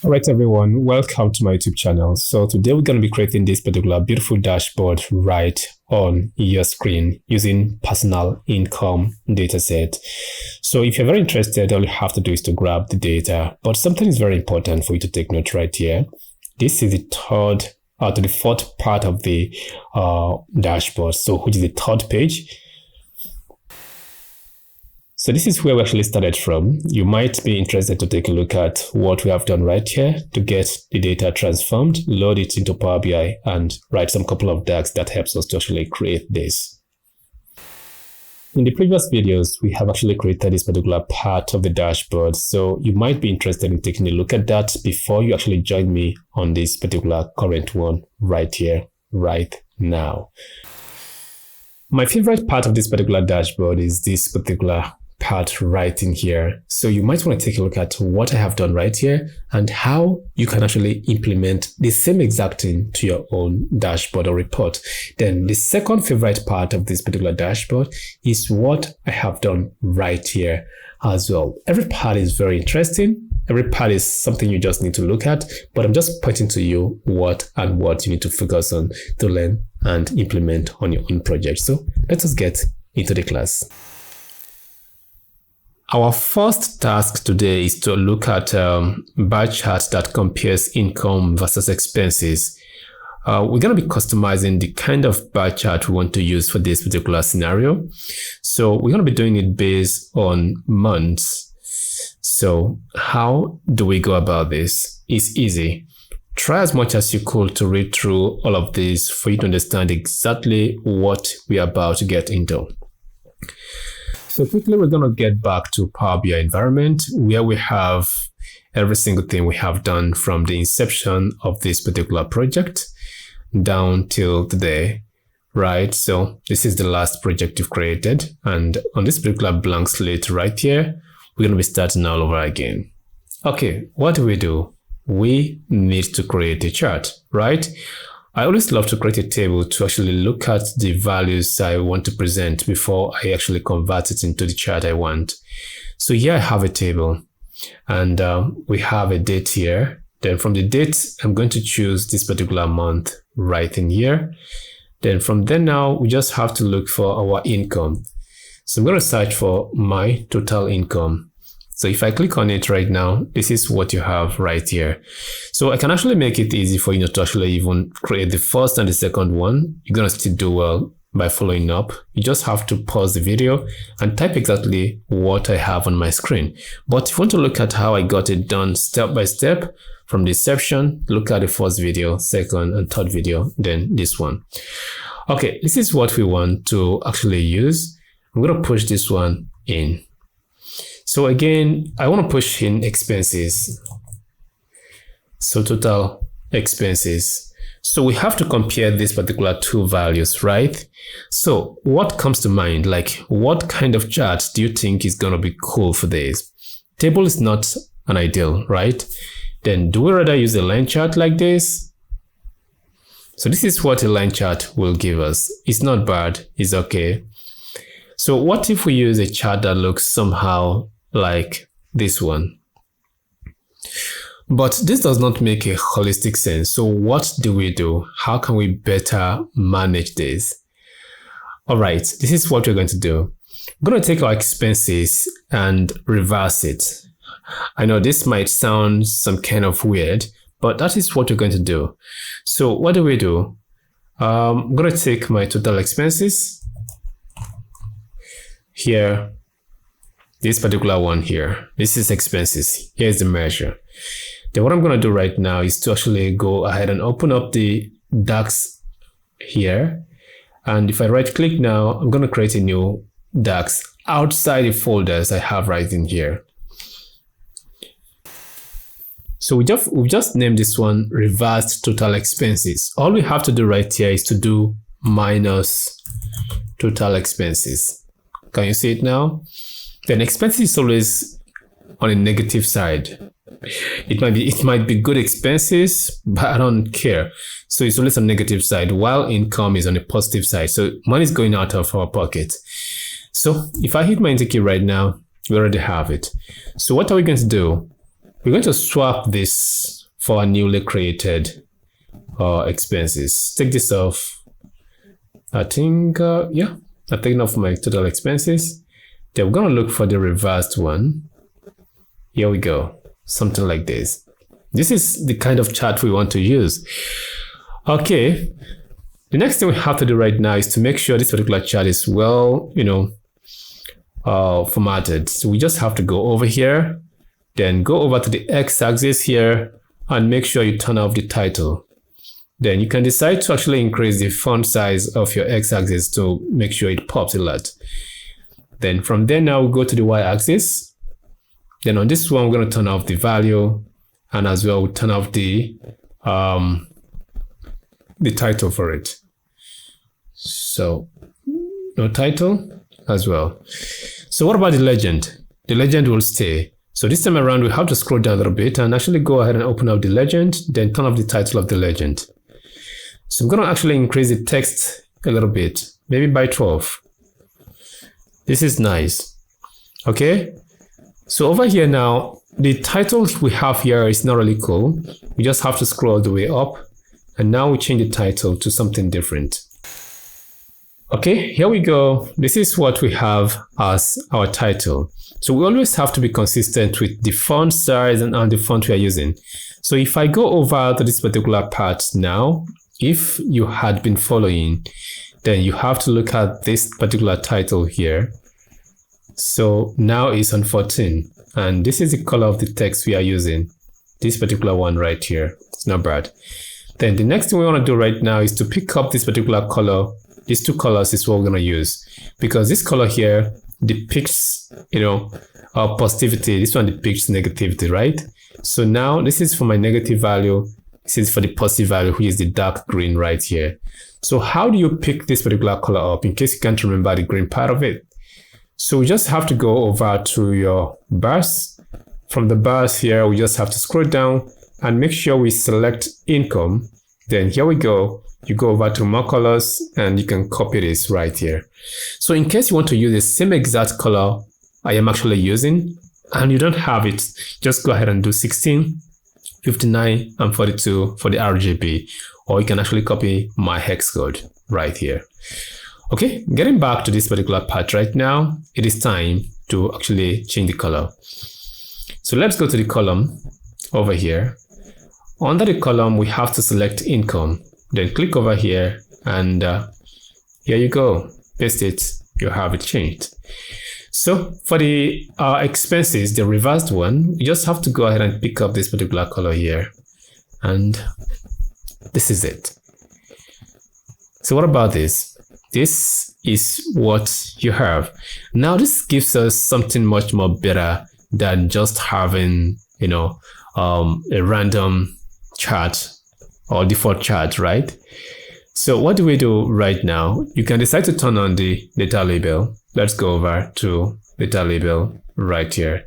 All right, everyone, welcome to my YouTube channel. So today we're going to be creating this particular beautiful dashboard right on your screen using personal income dataset. So if you're very interested, all you have to do is to grab the data. But something is very important for you to take note right here. This is the fourth part of the dashboard, so which is the third page. So this is where we actually started from. You might be interested to take a look at what we have done right here to get the data transformed, load it into Power BI, and write some couple of DAGs that helps us to actually create this. In the previous videos, we have actually created this particular part of the dashboard. So you might be interested in taking a look at that before you actually join me on this particular current one right here, right now. My favorite part of this particular dashboard is this particular part right in here. So you might want to take a look at what I have done right here and how you can actually implement the same exact thing to your own dashboard or report. Then the second favorite part of this particular dashboard is what I have done right here as well. Every part is very interesting. Every part is something you just need to look at, but I'm just pointing to you what you need to focus on to learn and implement on your own project. So let us get into the class. Our first task today is to look at bar chart that compares income versus expenses. We're going to be customizing the kind of bar chart we want to use for this particular scenario. So we're going to be doing it based on months. So how do we go about this? It's easy. Try as much as you could to read through all of this for you to understand exactly what we are about to get into. So quickly, we're going to get back to Power BI environment where we have every single thing we have done from the inception of this particular project down till today, right? So this is the last project you've created. And on this particular blank slate right here, we're going to be starting all over again. Okay, what do? We need to create a chart, right? I always love to create a table to actually look at the values I want to present before I actually convert it into the chart I want. So here I have a table and we have a date here. Then from the date, I'm going to choose this particular month right in here. Then from there now, we just have to look for our income. So I'm going to search for my total income. So if I click on it right now, this is what you have right here. So I can actually make it easy for you to actually even create the first and the second one. You're going to still do well by following up. You just have to pause the video and type exactly what I have on my screen. But if you want to look at how I got it done step by step from the inception, look at the first video, second and third video, then this one. Okay, this is what we want to actually use. I'm going to push this one in. So again, I want to push in expenses. So total expenses. So we have to compare these particular two values, right? So what comes to mind? Like, what kind of chart do you think is going to be cool for this? Table is not an ideal, right? Then do we rather use a line chart like this? So this is what a line chart will give us. It's not bad, it's okay. So what if we use a chart that looks somehow like this one? But this does not make a holistic sense. So what do? How can we better manage this? All right, this is what we're going to do. We're going to take our expenses and reverse it. I know this might sound some kind of weird, but that is what we're going to do. So what do? I'm going to take my total expenses here. This particular one here, this is expenses. Here's the measure. Then what I'm going to do right now is to actually go ahead and open up the DAX here. And if I right click now, I'm going to create a new DAX outside the folders I have right in here. So we've just named this one reversed total expenses. All we have to do right here is to do minus total expenses. Can you see it now? Then expenses is always on a negative side. It might be good expenses, but I don't care. So it's always on the negative side, while income is on the positive side. So money is going out of our pocket. So if I hit my enter key right now, we already have it. So what are we going to do? We're going to swap this for our newly created expenses. Take this off. I think, yeah, I'm taking off my total expenses. Then we're going to look for the reversed one. Here we go. Something like this. This is the kind of chart we want to use. Okay. The next thing we have to do right now is to make sure this particular chart is well, formatted. So we just have to go over here, then go over to the x-axis here and make sure you turn off the title. Then you can decide to actually increase the font size of your x-axis to make sure it pops a lot. Then from there now we'll go to the y-axis. Then on this one we're going to turn off the value, and as well we'll turn off the title for it. So no title as well. So what about the legend? The legend will stay. So this time around we have to scroll down a little bit and actually go ahead and open up the legend, then turn off the title of the legend. So I'm going to actually increase the text a little bit, maybe by 12. This is nice. Okay. So over here now, the title we have here is not really cool. We just have to scroll all the way up. And now we change the title to something different. Okay, here we go. This is what we have as our title. So we always have to be consistent with the font size and the font we are using. So if I go over to this particular part now, if you had been following, then you have to look at this particular title here. So now it's on 14, and this is the color of the text we are using. This particular one right here. It's not bad. Then the next thing we want to do right now is to pick up this particular color. These two colors is what we're going to use, because this color here depicts, positivity. This one depicts negativity, right? So now this is for my negative value. This is for the positive value, which is the dark green right here. So how do you pick this particular color up in case you can't remember the green part of it? So we just have to go over to your bars. From the bars here, we just have to scroll down and make sure we select income. Then here we go. You go over to more colors and you can copy this right here. So in case you want to use the same exact color I am actually using and you don't have it, just go ahead and do 16, 59 and 42 for the RGB, or you can actually copy my hex code right here. Okay, getting back to this particular part right now, it is time to actually change the color. So let's go to the column over here. Under the column, we have to select income. Then click over here and here you go. Paste it. You have it changed. So for the expenses, the reversed one, you just have to go ahead and pick up this particular color here. And this is it. So what about this? This is what you have. Now this gives us something much more better than just having, a random chart or default chart, right? So what do we do right now? You can decide to turn on the data label. Let's go over to data label right here.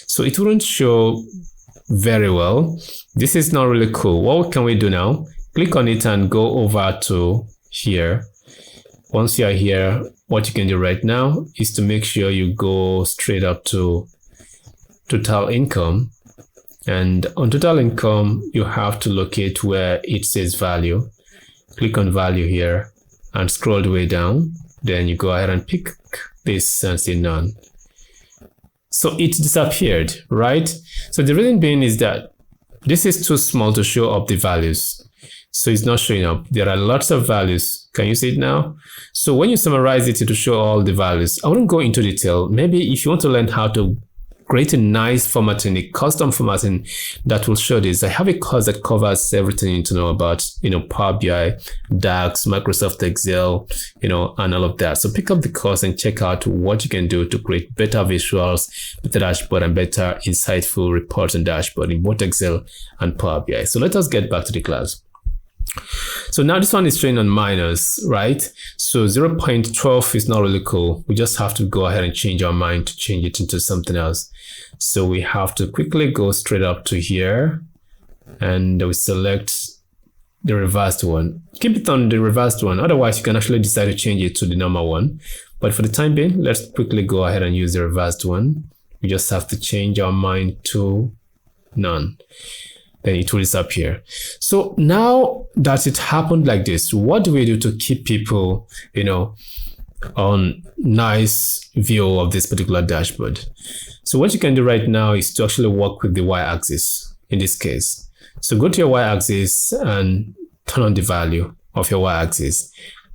So it wouldn't show very well. This is not really cool. What can we do now? Click on it and go over to here. Once you are here, what you can do right now is to make sure you go straight up to total income. And on total income, you have to locate where it says value. Click on value here and scroll the way down. Then you go ahead and pick this and say none. So it disappeared, right? So the reason being is that this is too small to show up the values. So it's not showing up. There are lots of values. Can you see it now? So when you summarize it to show all the values, I wouldn't go into detail. Maybe if you want to learn how to create a nice formatting, a custom formatting that will show this, I have a course that covers everything you need to know about, Power BI, DAX, Microsoft Excel, and all of that. So pick up the course and check out what you can do to create better visuals, better dashboard, and better insightful reports and dashboard in both Excel and Power BI. So let us get back to the class. So now this one is showing on minus, right? So 0.12 is not really cool. We just have to go ahead and change our mind to change it into something else. So we have to quickly go straight up to here and we select the reversed one. Keep it on the reversed one. Otherwise, you can actually decide to change it to the normal one. But for the time being, let's quickly go ahead and use the reversed one. We just have to change our mind to none. then it will disappear. So now that it happened like this, what do we do to keep people, on nice view of this particular dashboard? So what you can do right now is to actually work with the y-axis in this case. So go to your y-axis and turn on the value of your y-axis.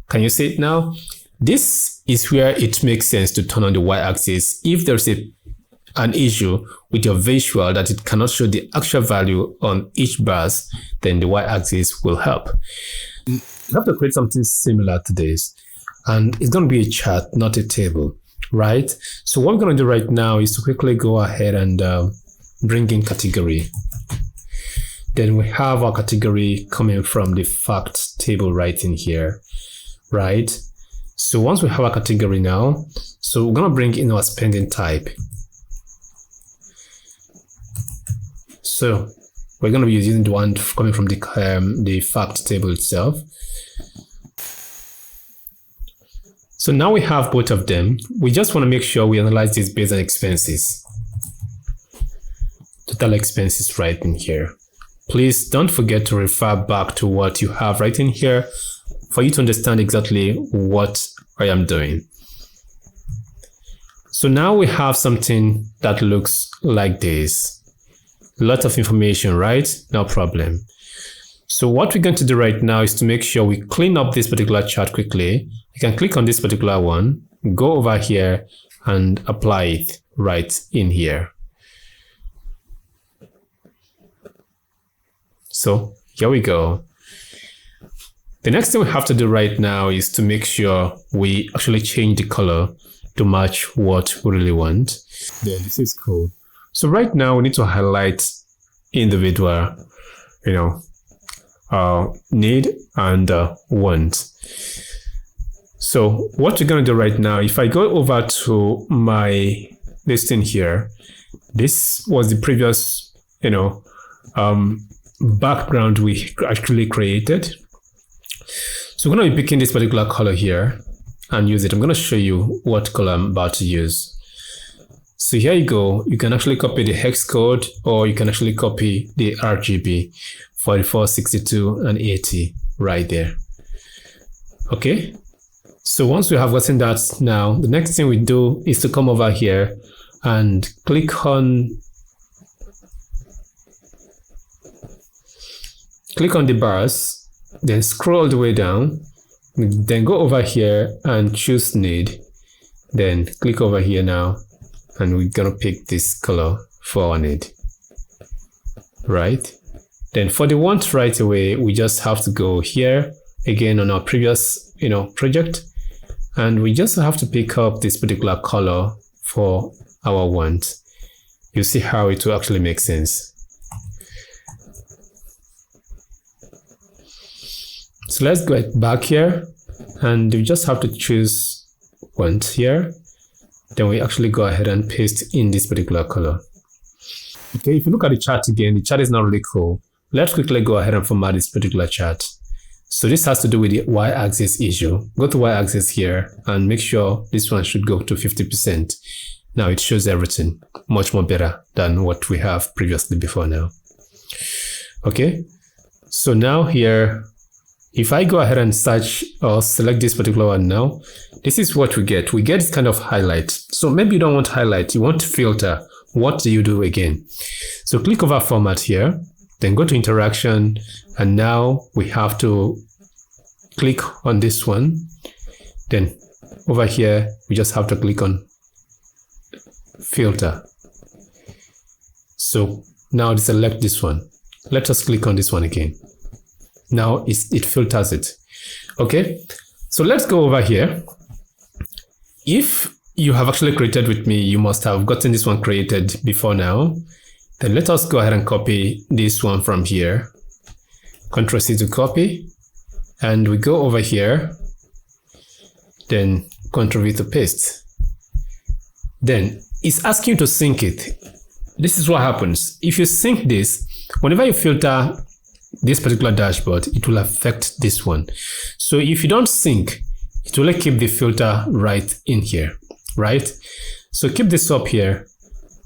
Can you see it now? This is where it makes sense to turn on the y-axis if there's an issue with your visual that it cannot show the actual value on each bars, then the y-axis will help. You have to create something similar to this, and it's going to be a chart, not a table, right? So what we're going to do right now is to quickly go ahead and bring in category. Then we have our category coming from the fact table right in here, right? So once we have a category now, so we're going to bring in our spending type. So we're going to be using the one coming from the fact table itself. So now we have both of them. We just want to make sure we analyze this based on expenses. Total expenses right in here. Please don't forget to refer back to what you have right in here for you to understand exactly what I am doing. So now we have something that looks like this. A lot of information, right? No problem. So what we're going to do right now is to make sure we clean up this particular chart quickly. You can click on this particular one, go over here and apply it right in here. So here we go. The next thing we have to do right now is to make sure we actually change the color to match what we really want. Then this is cool. So right now we need to highlight individual, need and want. So what we're going to do right now, if I go over to my listing here, this was the previous, background we actually created. So we're going to be picking this particular color here and use it. I'm going to show you what color I'm about to use. So here you go. You can actually copy the hex code, or you can actually copy the RGB 44, 62, and 80 right there. Okay. So once we have gotten that now, the next thing we do is to come over here and click on the bars, then scroll all the way down, then go over here and choose need, then click over here now, and we're gonna pick this color for our need, right? Then for the want right away, we just have to go here again on our previous project, and we just have to pick up this particular color for our want. You see how it will actually make sense. So let's go back here, and we just have to choose want here. Then we actually go ahead and paste in this particular color. Okay, if you look at the chart again, the chart is not really cool. Let's quickly go ahead and format this particular chart. So this has to do with the y-axis issue. Go to y-axis here and make sure this one should go to 50%. Now it shows everything much more better than what we have previously before now. Okay, so now here, if I go ahead and search or select this particular one now, this is what we get. We get kind of highlight. So maybe you don't want highlight, you want to filter. What do you do again? So click over format here, then go to interaction, and now we have to click on this one. Then over here, we just have to click on filter. So now select this one. Let us click on this one again. Now it filters it. Okay, so let's go over here. If you have actually created with me, you must have gotten this one created before now. Then let us go ahead and copy this one from here. Ctrl C to copy, and we go over here, then Ctrl V to paste. Then it's asking you to sync it. This is what happens. If you sync this, whenever you filter this particular dashboard, it will affect this one. So if you don't sync, it will keep the filter right in here, right? So keep this up here.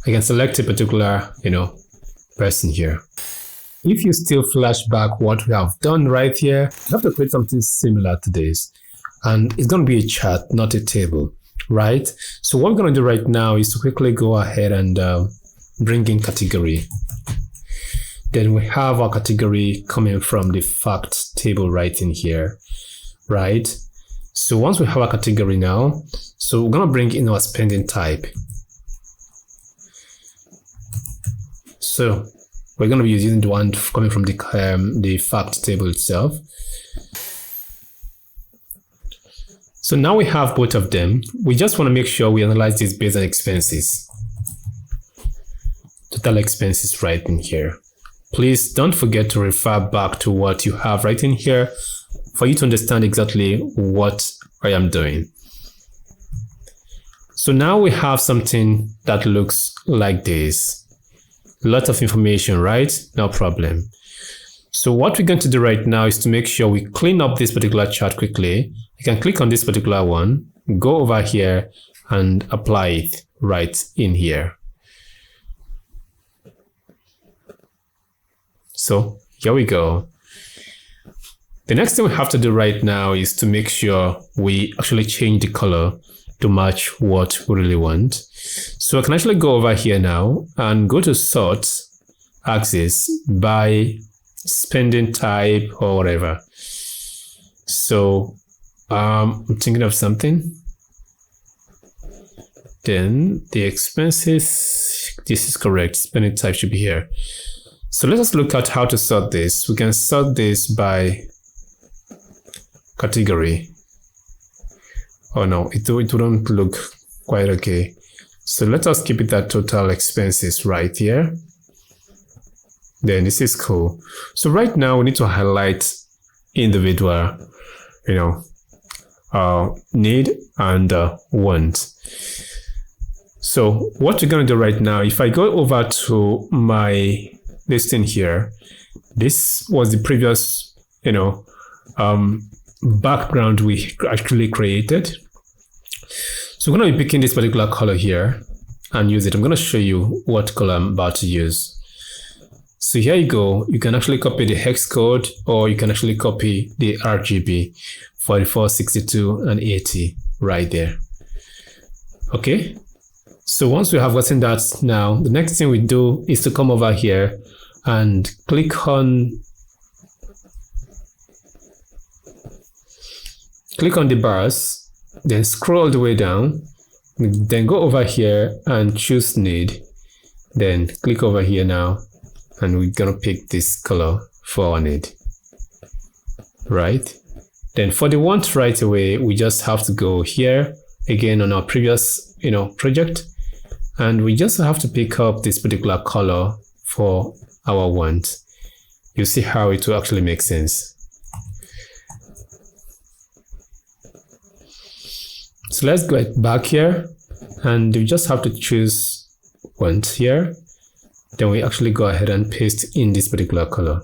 I can select a particular, person here. If you still flash back what we have done right here, we have to create something similar to this. And it's going to be a chart, not a table, right? So what we're going to do right now is to quickly go ahead and bring in category. Then we have our category coming from the fact table right in here, right? So once we have our category now, so we're going to bring in our spending type. So we're going to be using the one coming from the fact table itself. So now we have both of them. We just want to make sure we analyze this based on expenses. Total expenses right in here. Please don't forget to refer back to what you have right in here for you to understand exactly what I am doing. So now we have something that looks like this. A lot of information, right? No problem. So what we're going to do right now is to make sure we clean up this particular chart quickly. You can click on this particular one, go over here and apply it right in here. So here we go. The next thing we have to do right now is to make sure we actually change the color to match what we really want. So I can actually go over here now and go to sort axis by spending type or whatever. So I'm thinking of something. Then the expenses, this is correct. Spending type should be here. So let us look at how to sort this. We can sort this by category. Oh no, it wouldn't look quite okay. So let us keep it at total expenses right here. Then this is cool. So right now we need to highlight individual, need and want. So what we're going to do right now, if I go over to my listing here, this was the previous, background we actually created. So we're going to be picking this particular color here and use it. I'm going to show you what color I'm about to use. So here you go. You can actually copy the hex code, or you can actually copy the RGB 44, 62, and 80 right there. Okay. So once we have gotten that now, the next thing we do is to come over here and click on the bars, then scroll all the way down, then go over here and choose need, then click over here now, and we're gonna pick this color for our need, right? Then for the want right away, we just have to go here again on our previous project, and we just have to pick up this particular color for our want. You see how it will actually make sense. So let's go back here, and we just have to choose want here. Then we actually go ahead and paste in this particular color.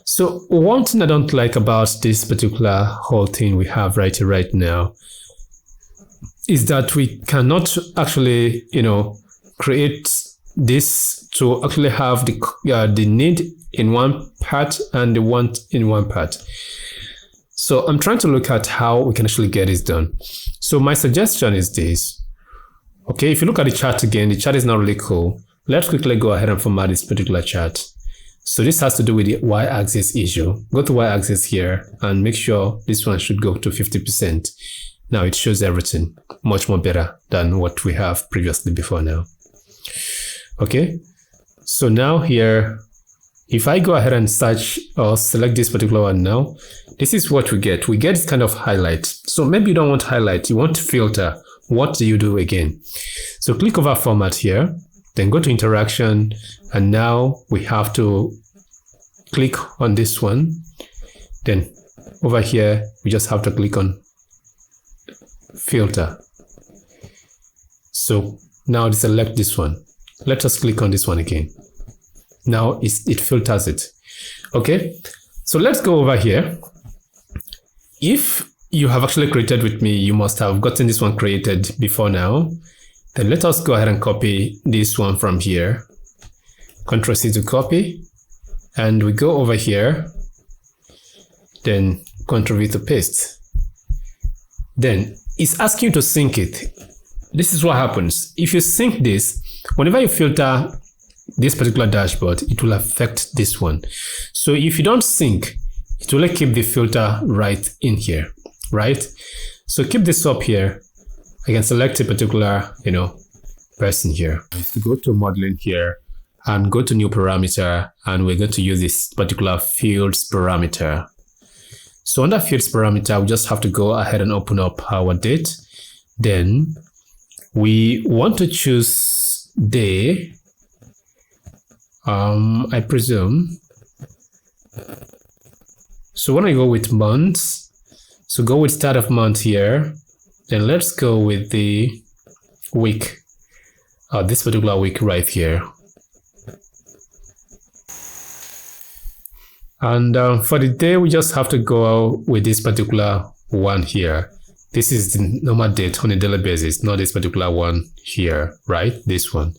So one thing I don't like about this particular whole thing we have right now is that we cannot actually, create this to actually have the need in one part and the want in one part. So I'm trying to look at how we can actually get this done. So my suggestion is this. Okay, if you look at the chart again, the chart is not really cool. Let's quickly go ahead and format this particular chart. So this has to do with the y-axis issue. Go to y-axis here and make sure this one should go to 50%. Now it shows everything much more better than what we have previously before now. Okay, so now here, if I go ahead and search or select this particular one now, this is what we get. We get this kind of highlight. So maybe you don't want highlight, you want to filter. What do you do again? So click over format here, then go to interaction, and now we have to click on this one. Then over here, we just have to click on filter. So now select this one. Let us click on this one again. Now it filters it. Okay, so let's go over here. If you have actually created with me, you must have gotten this one created before now. Then let us go ahead and copy this one from here. Ctrl C to copy, and we go over here, then Ctrl-V to paste. Then it's asking you to sync it. This is what happens. If you sync this, whenever you filter this particular dashboard, it will affect this one. So if you don't sync, it will keep the filter right in here, right? So keep this up here. I can select a particular, person here. To go to modeling here and go to new parameter, and we're going to use this particular fields parameter. So under fields parameter, we just have to go ahead and open up our date. Then we want to choose day, I presume. So when I go with months, so go with start of month here. Then let's go with the week, this particular week right here. And for the day, we just have to go with this particular one here. This is the normal date on a daily basis, not this particular one here, right? This one.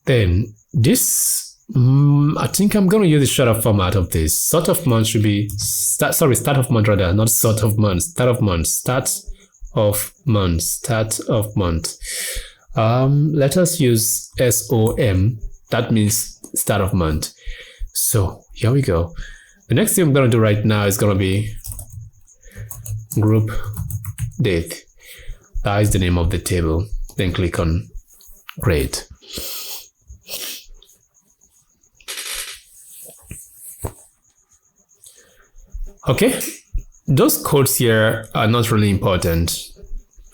Then this, I think I'm going to use the shorter format of this. Sort of month should be, start of month rather, not sort of month, start of month, start of month, start of month. Let us use SOM, that means start of month. So here we go. The next thing I'm going to do right now is going to be group date. That is the name of the table. Then click on create. Okay, those codes here are not really important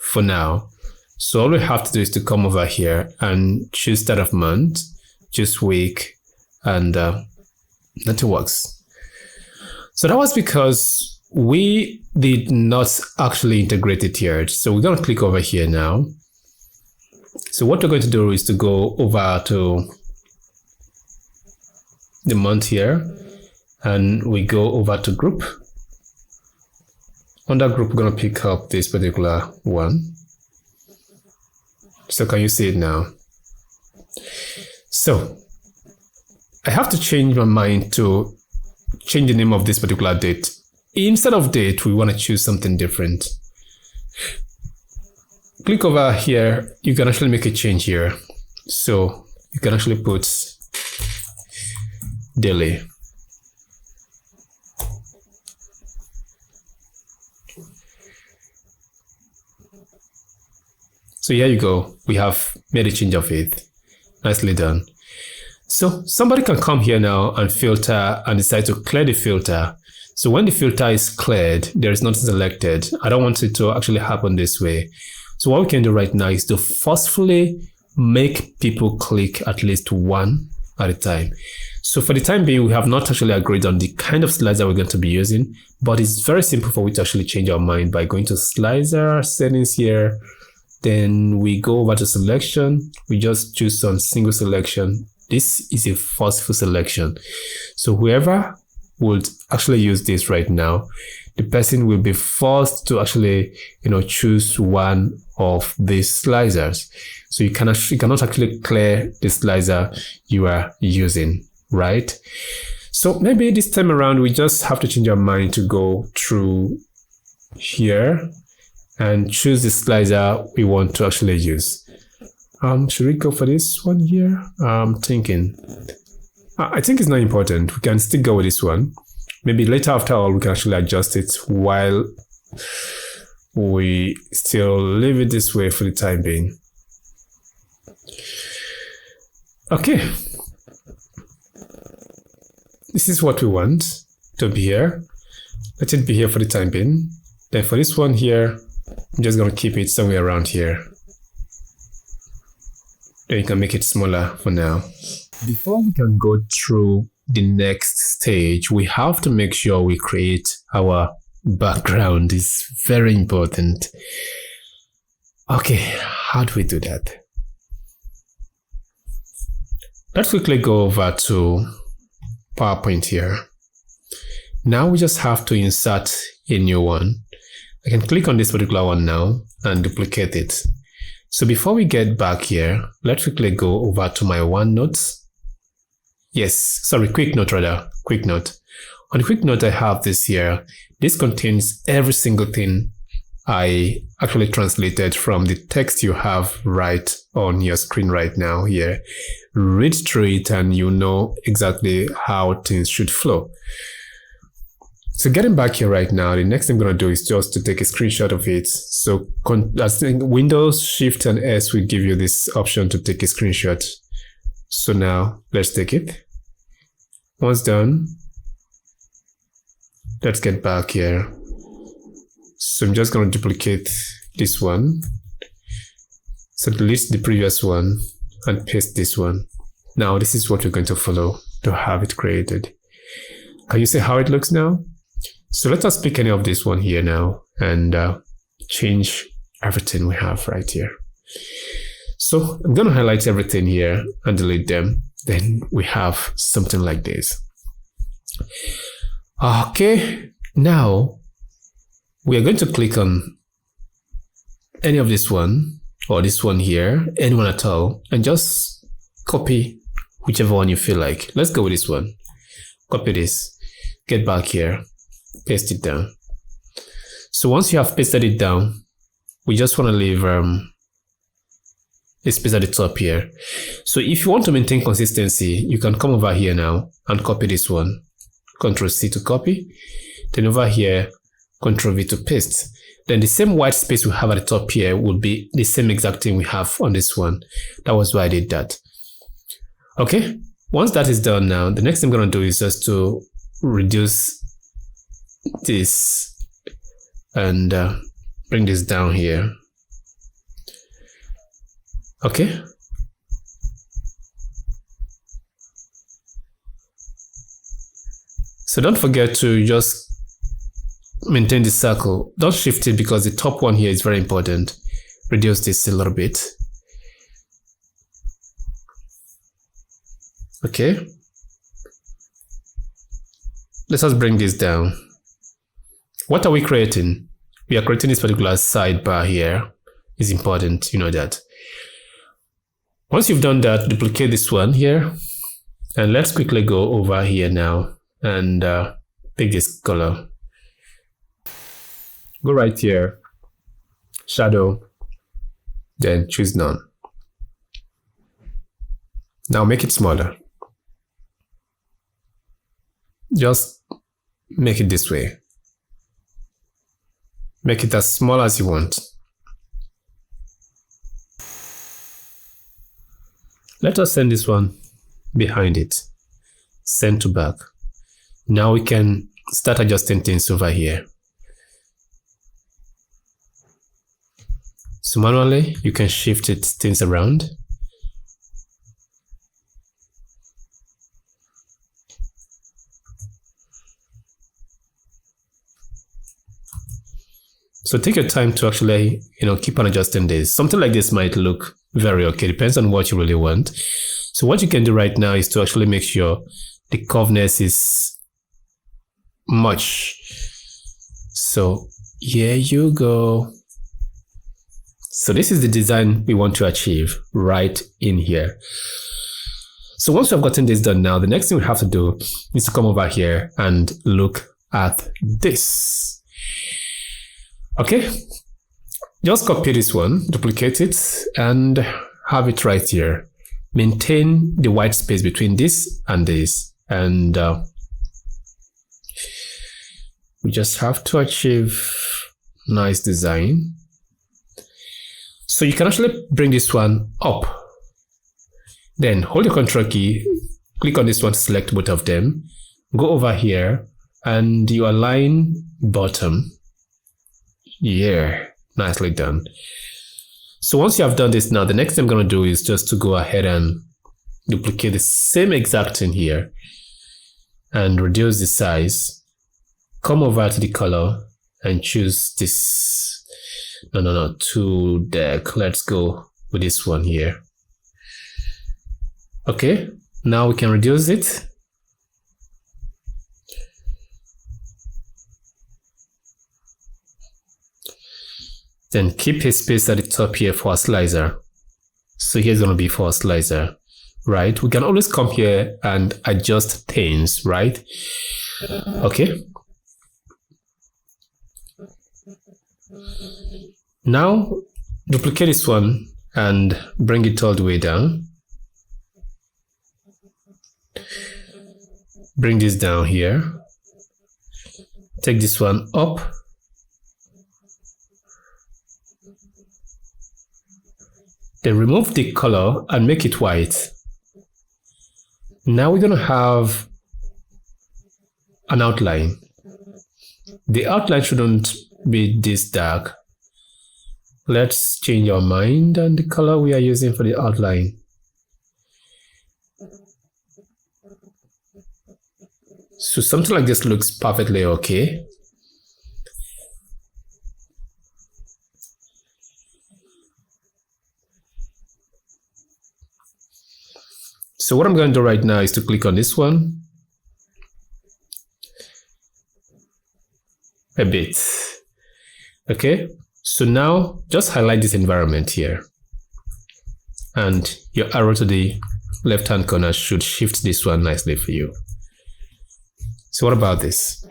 for now. So all we have to do is to come over here and choose start of month, choose week, and nothing works. So that was because we did not actually integrate it here. So we're going to click over here now. So what we're going to do is to go over to the month here, and we go over to group. Under group, we're going to pick up this particular one. So can you see it now? So I have to change my mind to change the name of this particular date. Instead of date, we want to choose something different. Click over here. You can actually make a change here. So you can actually put daily. So here you go. We have made a change of it. Nicely done. So somebody can come here now and filter and decide to clear the filter. So when the filter is cleared, there is nothing selected. I don't want it to actually happen this way. So what we can do right now is to forcefully make people click at least one at a time. So for the time being, we have not actually agreed on the kind of slicer we're going to be using, but it's very simple for we to actually change our mind by going to slicer settings here. Then we go over to selection. We just choose some single selection. This is a forceful selection. So whoever would actually use this right now, the person will be forced to actually, choose one of these slicers. So you cannot actually clear the slicer you are using, right? So maybe this time around, we just have to change our mind to go through here and choose the slicer we want to actually use. Should we go for this one here? I'm thinking. I think it's not important. We can still go with this one. Maybe later after all, we can actually adjust it while we still leave it this way for the time being. Okay. This is what we want to be here. Let it be here for the time being. Then for this one here, I'm just going to keep it somewhere around here. Then you can make it smaller for now. Before we can go through the next stage, we have to make sure we create our background. It's very important. Okay, how do we do that? Let's quickly go over to PowerPoint here. Now we just have to insert a new one. I can click on this particular one now and duplicate it. So before we get back here, let's quickly go over to my OneNote. Yes, sorry, quick note rather, quick note. On the quick note I have this here. This contains every single thing I actually translated from the text you have right on your screen right now here. Read through it and you know exactly how things should flow. So getting back here right now, the next thing I'm going to do is just to take a screenshot of it. So I think Windows, Shift and S will give you this option to take a screenshot. So now let's take it. Once done, let's get back here. So I'm just going to duplicate this one. So delete the previous one and paste this one. Now this is what we're going to follow to have it created. Can you see how it looks now? So let us pick any of this one here now and change everything we have right here. So I'm going to highlight everything here and delete them. Then we have something like this. Okay, now we are going to click on any of this one or this one here, anyone at all, and just copy whichever one you feel like. Let's go with this one. Copy this, get back here, paste it down. So once you have pasted it down, we just want to leave a space at the top here. So if you want to maintain consistency, you can come over here now and copy this one. Ctrl C to copy. Then over here, Ctrl V to paste. Then the same white space we have at the top here will be the same exact thing we have on this one. That was why I did that. Okay, once that is done now, the next thing I'm going to do is just to reduce this and bring this down here. Okay. So don't forget to just maintain the circle. Don't shift it because the top one here is very important. Reduce this a little bit. Okay. Let us bring this down. What are we creating? We are creating this particular sidebar here. It's important, you know that. Once you've done that, duplicate this one here. And let's quickly go over here now and pick this color. Go right here, shadow, then choose none. Now make it smaller. Just make it this way. Make it as small as you want. Let us send this one behind it. Send to back. Now we can start adjusting things over here. So manually, you can shift things around. So take your time to actually, keep on adjusting this. Something like this might look very okay. Depends on what you really want. So what you can do right now is to actually make sure the curveness is much. So here you go. So this is the design we want to achieve right in here. So once we've gotten this done now, the next thing we have to do is to come over here and look at this. Okay, just copy this one, duplicate it, and have it right here. Maintain the white space between this and this, and we just have to achieve nice design. So you can actually bring this one up. Then hold your Ctrl key, click on this one to select both of them. Go over here and you align bottom. Yeah, nicely done. So once you have done this now, the next thing I'm going to do is just to go ahead and duplicate the same exact thing here and reduce the size. Come over to the color and choose this. No, to deck. Let's go with this one here. Okay, now we can reduce it. Then keep a space at the top here for a slicer. So here's going to be for a slicer. right? We can always come here and adjust things, right? Okay. Now duplicate this one and bring it all the way down. Bring this down here. Take this one up. Then remove the color and make it white. Now we're going to have an outline. The outline shouldn't be this dark. Let's change our mind and the color we are using for the outline. So something like this looks perfectly okay. So what I'm going to do right now is to click on this one a bit. Okay, so now just highlight this environment here, and your arrow to the left hand corner should shift this one nicely for you. So what about this?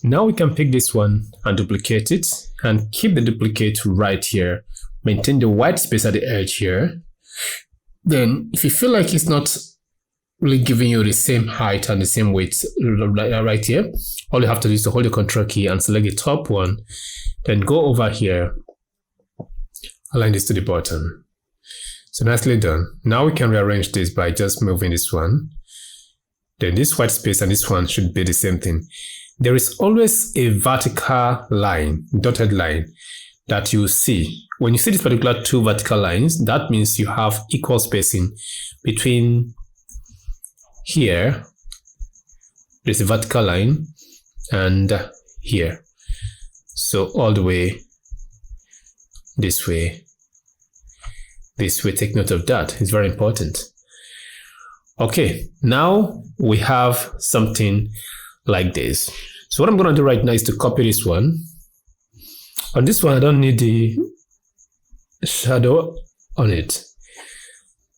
Now we can pick this one and duplicate it and keep the duplicate right here. Maintain the white space at the edge here. Then if you feel like it's not really giving you the same height and the same weight right here, all you have to do is to hold the Control key and select the top one. Then go over here, align this to the bottom. So nicely done. Now we can rearrange this by just moving this one. Then this white space and this one should be the same thing. There is always a vertical line, dotted line, that you see. When you see this particular two vertical lines, that means you have equal spacing between here, there's a vertical line, and here. So all the way this way. Take note of that. It's very important. Okay, now we have something like this. So what I'm going to do right now is to copy this one. On this one, I don't need the shadow on it.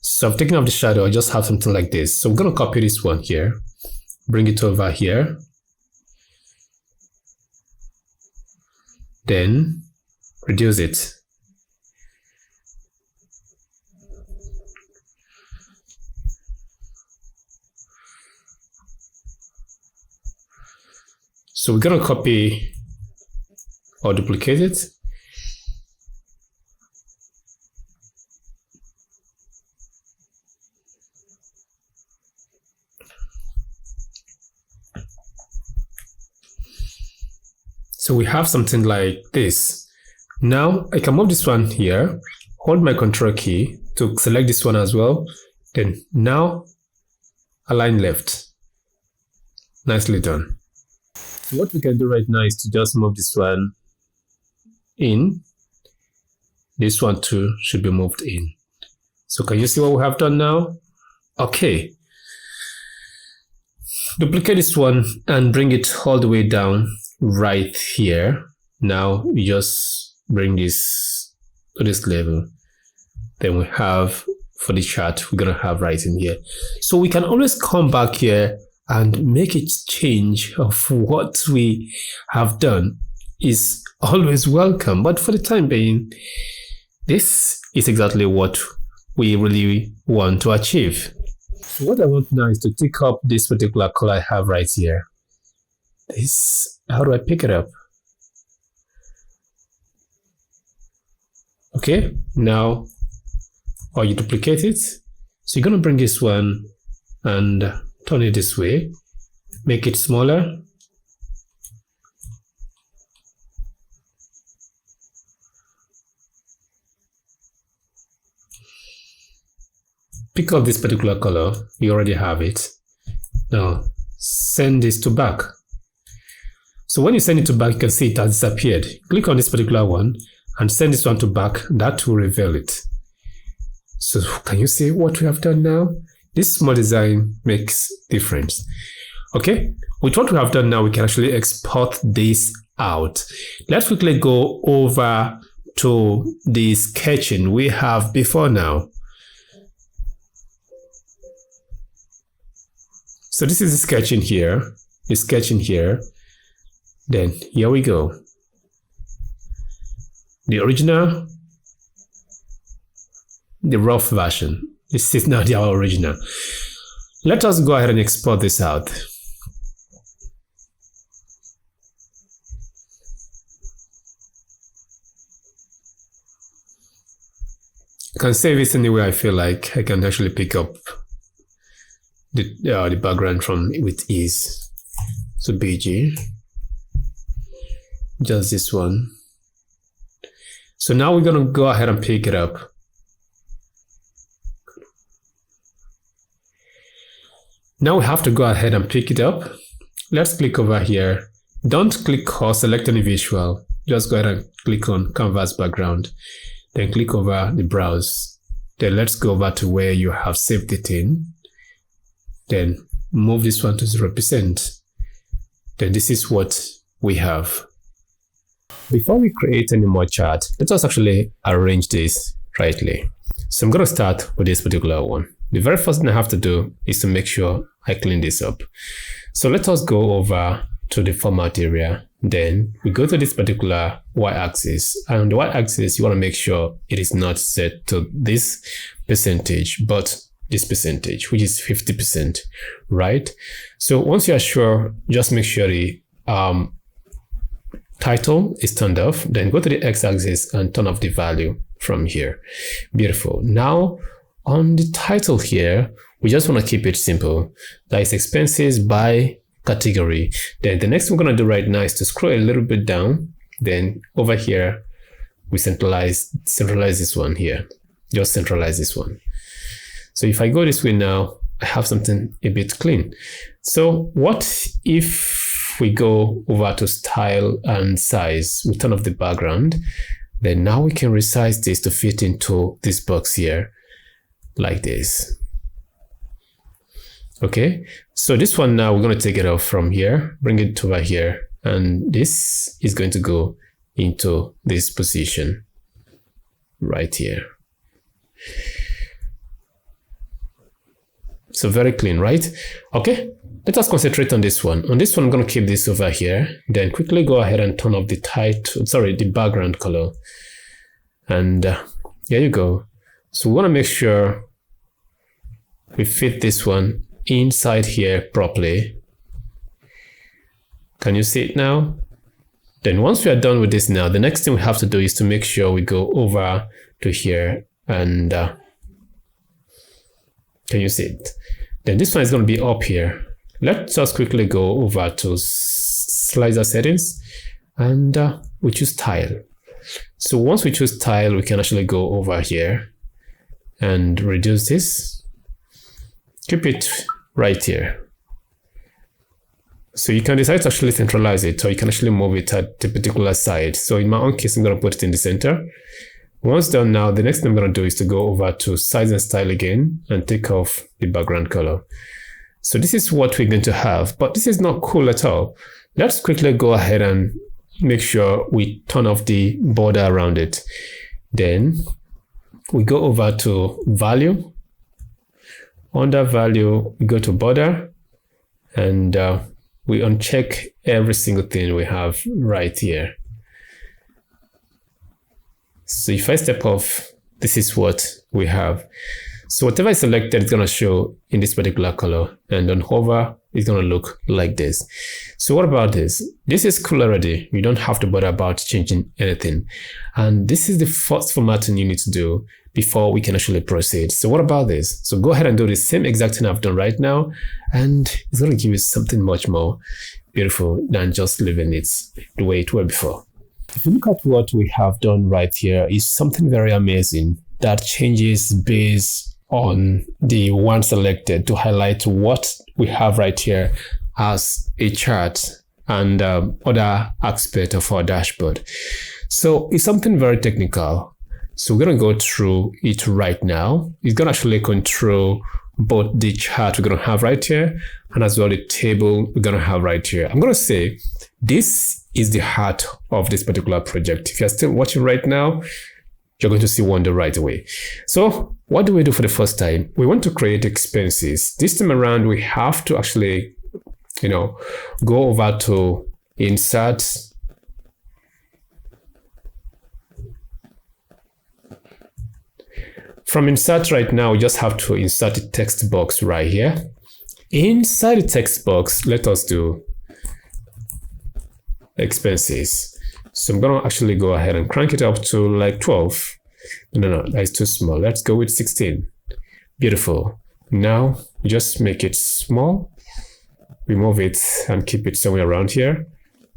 So I've taken off the shadow. I just have something like this. So I'm going to copy this one here, bring it over here, then reduce it. So we're going to copy or duplicate it. So we have something like this. Now I can move this one here, hold my Control key to select this one as well. Then now align left. Nicely done. So what we can do right now is to just move this one in. This one too should be moved in. So can you see what we have done now? Okay. Duplicate this one and bring it all the way down right here. Now we just bring this to this level. Then we have, for the chart, we're gonna have right in here. So we can always come back here and make a change of what we have done is always welcome. But for the time being, this is exactly what we really want to achieve. So what I want now is to pick up this particular color I have right here. How do I pick it up? Okay, now, or you duplicate it. So you're going to bring this one and turn it this way, make it smaller. Pick up this particular color, you already have it. Now send this to back. So when you send it to back, you can see it has disappeared. Click on this particular one and send this one to back. That will reveal it. So can you see what we have done now? This small design makes difference. Okay, with what we have done now, we can actually export this out. Let's quickly go over to the sketching we have before now. So this is the sketching here, then here we go. The original, the rough version. This is not the original. Let us go ahead and export this out. I can save it anywhere I feel like. I can actually pick up the background from with ease. So BG, just this one. So now we're gonna go ahead and pick it up. Now we have to go ahead and pick it up. Let's click over here. Don't click or select any visual. Just go ahead and click on Canvas background. Then click over the browse. Then let's go over to where you have saved it in. Then move this one to 0%. Then this is what we have. Before we create any more chart, let us actually arrange this rightly. So I'm going to start with this particular one. The very first thing I have to do is to make sure I clean this up. So let us go over to the format area. Then we go to this particular y-axis, and on the y-axis you want to make sure it is not set to this percentage but this percentage, which is 50%, right? So once you are sure, just make sure the title is turned off. Then go to the x-axis and turn off the value from here. Beautiful. Now on the title here, we just want to keep it simple. That is expenses by category. Then the next thing we're going to do right now is to scroll a little bit down. Then over here, we centralize this one here. Just centralize this one. So if I go this way now, I have something a bit clean. So what if we go over to style and size? We turn off the background. Then now we can resize this to fit into this box here, like this. Okay, so this one now we're going to take it off from here, bring it over here, and this is going to go into this position right here. So very clean, right? Okay, let us concentrate on this one. On this one, I'm going to keep this over here, then quickly go ahead and turn off the background color. And here you go. So we want to make sure we fit this one inside here properly. Can you see it now? Then once we are done with this now, the next thing we have to do is to make sure we go over to here and can you see it? Then this one is going to be up here. Let's just quickly go over to slider settings and we choose style. So once we choose style, we can actually go over here and reduce this. Keep it right here. So you can decide to actually centralize it, or you can actually move it at the particular side. So in my own case, I'm going to put it in the center. Once done now, the next thing I'm going to do is to go over to size and style again and take off the background color. So this is what we're going to have, but this is not cool at all. Let's quickly go ahead and make sure we turn off the border around it. Then we go over to value. Under value, we go to border and we uncheck every single thing we have right here. So if I step off, this is what we have. So whatever is selected is going to show in this particular color, and on hover, it's going to look like this. So what about this? This is cool already. You don't have to bother about changing anything. And this is the first formatting you need to do before we can actually proceed. So what about this? So go ahead and do the same exact thing I've done right now, and it's going to give you something much more beautiful than just leaving it the way it was before. If you look at what we have done right here, is something very amazing that changes based on the one selected to highlight what we have right here as a chart and other aspect of our dashboard. So it's something very technical. So we're going to go through it right now. It's going to actually control both the chart we're going to have right here and as well the table we're going to have right here. I'm going to say this is the heart of this particular project. If you're still watching right now, you're going to see wonder right away. So what do we do for the first time? We want to create expenses. This time around, we have to actually, go over to insert. From insert right now, we just have to insert a text box right here. Inside the text box, let us do expenses. So I'm going to actually go ahead and crank it up to like 12. No, that's too small. Let's go with 16. Beautiful. Now, just make it small. Remove it and keep it somewhere around here.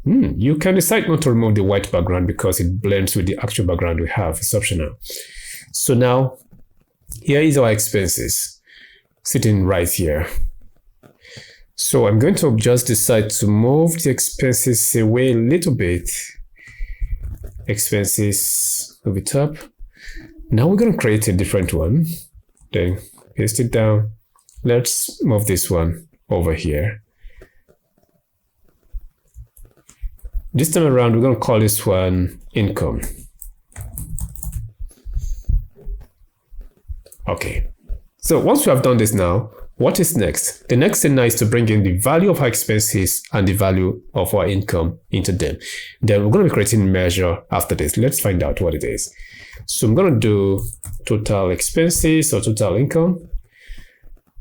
You can decide not to remove the white background because it blends with the actual background we have. It's optional. So now, here is our expenses sitting right here. So I'm going to just decide to move the expenses away a little bit. Expenses, move it up. Now we're going to create a different one. Then paste it down. Let's move this one over here. This time around, we're going to call this one income. Okay. So once we have done this now, what is next? The next thing now is to bring in the value of our expenses and the value of our income into them. Then we're going to be creating a measure after this. Let's find out what it is. So I'm going to do total expenses or total income.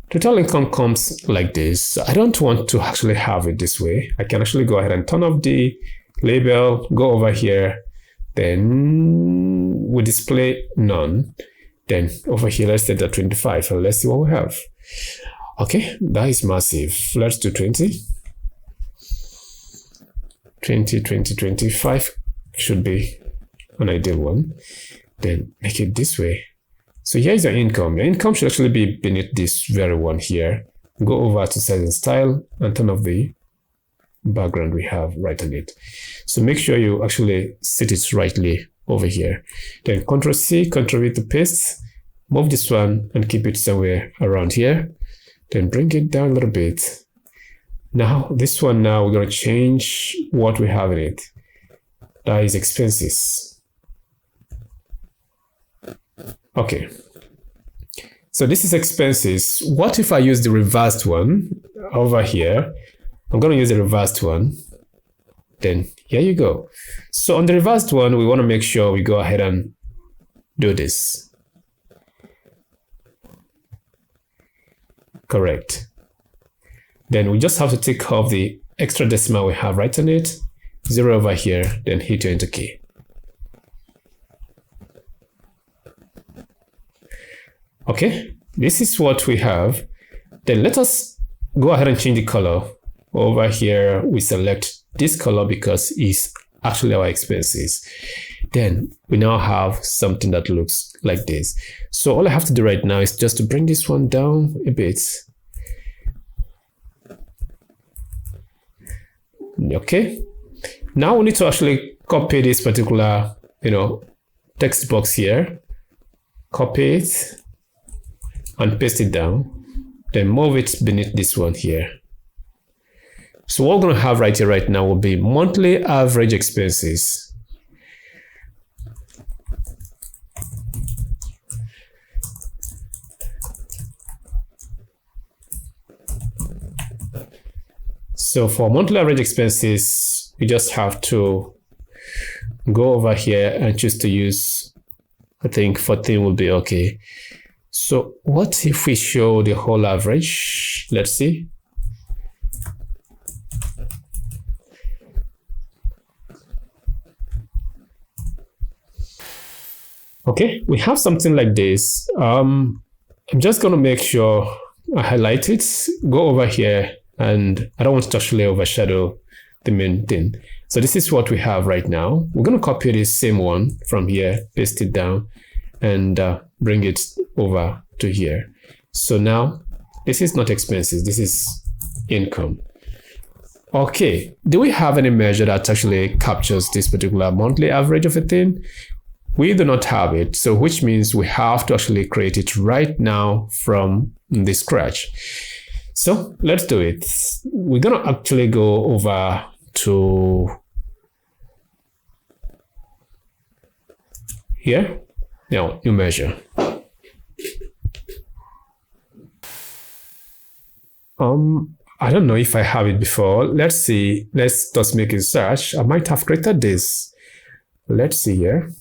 Total income comes like this. I don't want to actually have it this way. I can actually go ahead and turn off the label, go over here, then we display none. Then over here, let's set that 25 and let's see what we have. Okay, that is massive. Let's do 20. 20, 20, 25 should be an ideal one. Then make it this way. So here's your income. Your income should actually be beneath this very one here. Go over to size and style and turn off the background we have right on it. So make sure you actually set it rightly over here. Then Ctrl C, Ctrl V to paste. Move this one and keep it somewhere around here. Then bring it down a little bit. Now, this one now, we're going to change what we have in it. That is expenses. Okay. So this is expenses. What if I use the reversed one over here? I'm going to use the reversed one. Then here you go. So on the reversed one, we want to make sure we go ahead and do this. Correct. Then we just have to take off the extra decimal we have right on it, 0 over here, then hit your enter key. Okay, this is what we have. Then let us go ahead and change the color. Over here, we select this color because it's actually our expenses. Then we now have something that looks like this. So all I have to do right now is just to bring this one down a bit. Okay. Now we need to actually copy this particular, text box here. Copy it and paste it down. Then move it beneath this one here. So what we're going to have right here right now will be monthly average expenses. So for monthly average expenses, we just have to go over here and choose to use, I think 14 will be okay. So what if we show the whole average? Let's see. Okay, we have something like this. I'm just going to make sure I highlight it, go over here, and I don't want to actually overshadow the main thing. So this is what we have right now. We're going to copy this same one from here, paste it down, and bring it over to here. So now this is not expenses, this is income. Okay, do we have any measure that actually captures this particular monthly average of a thing? We do not have it, so which means we have to actually create it right now from the scratch. So let's do it. We're going to actually go over to here. Now, new measure. I don't know if I have it before. Let's see. Let's just make a search. I might have created this. Let's see here.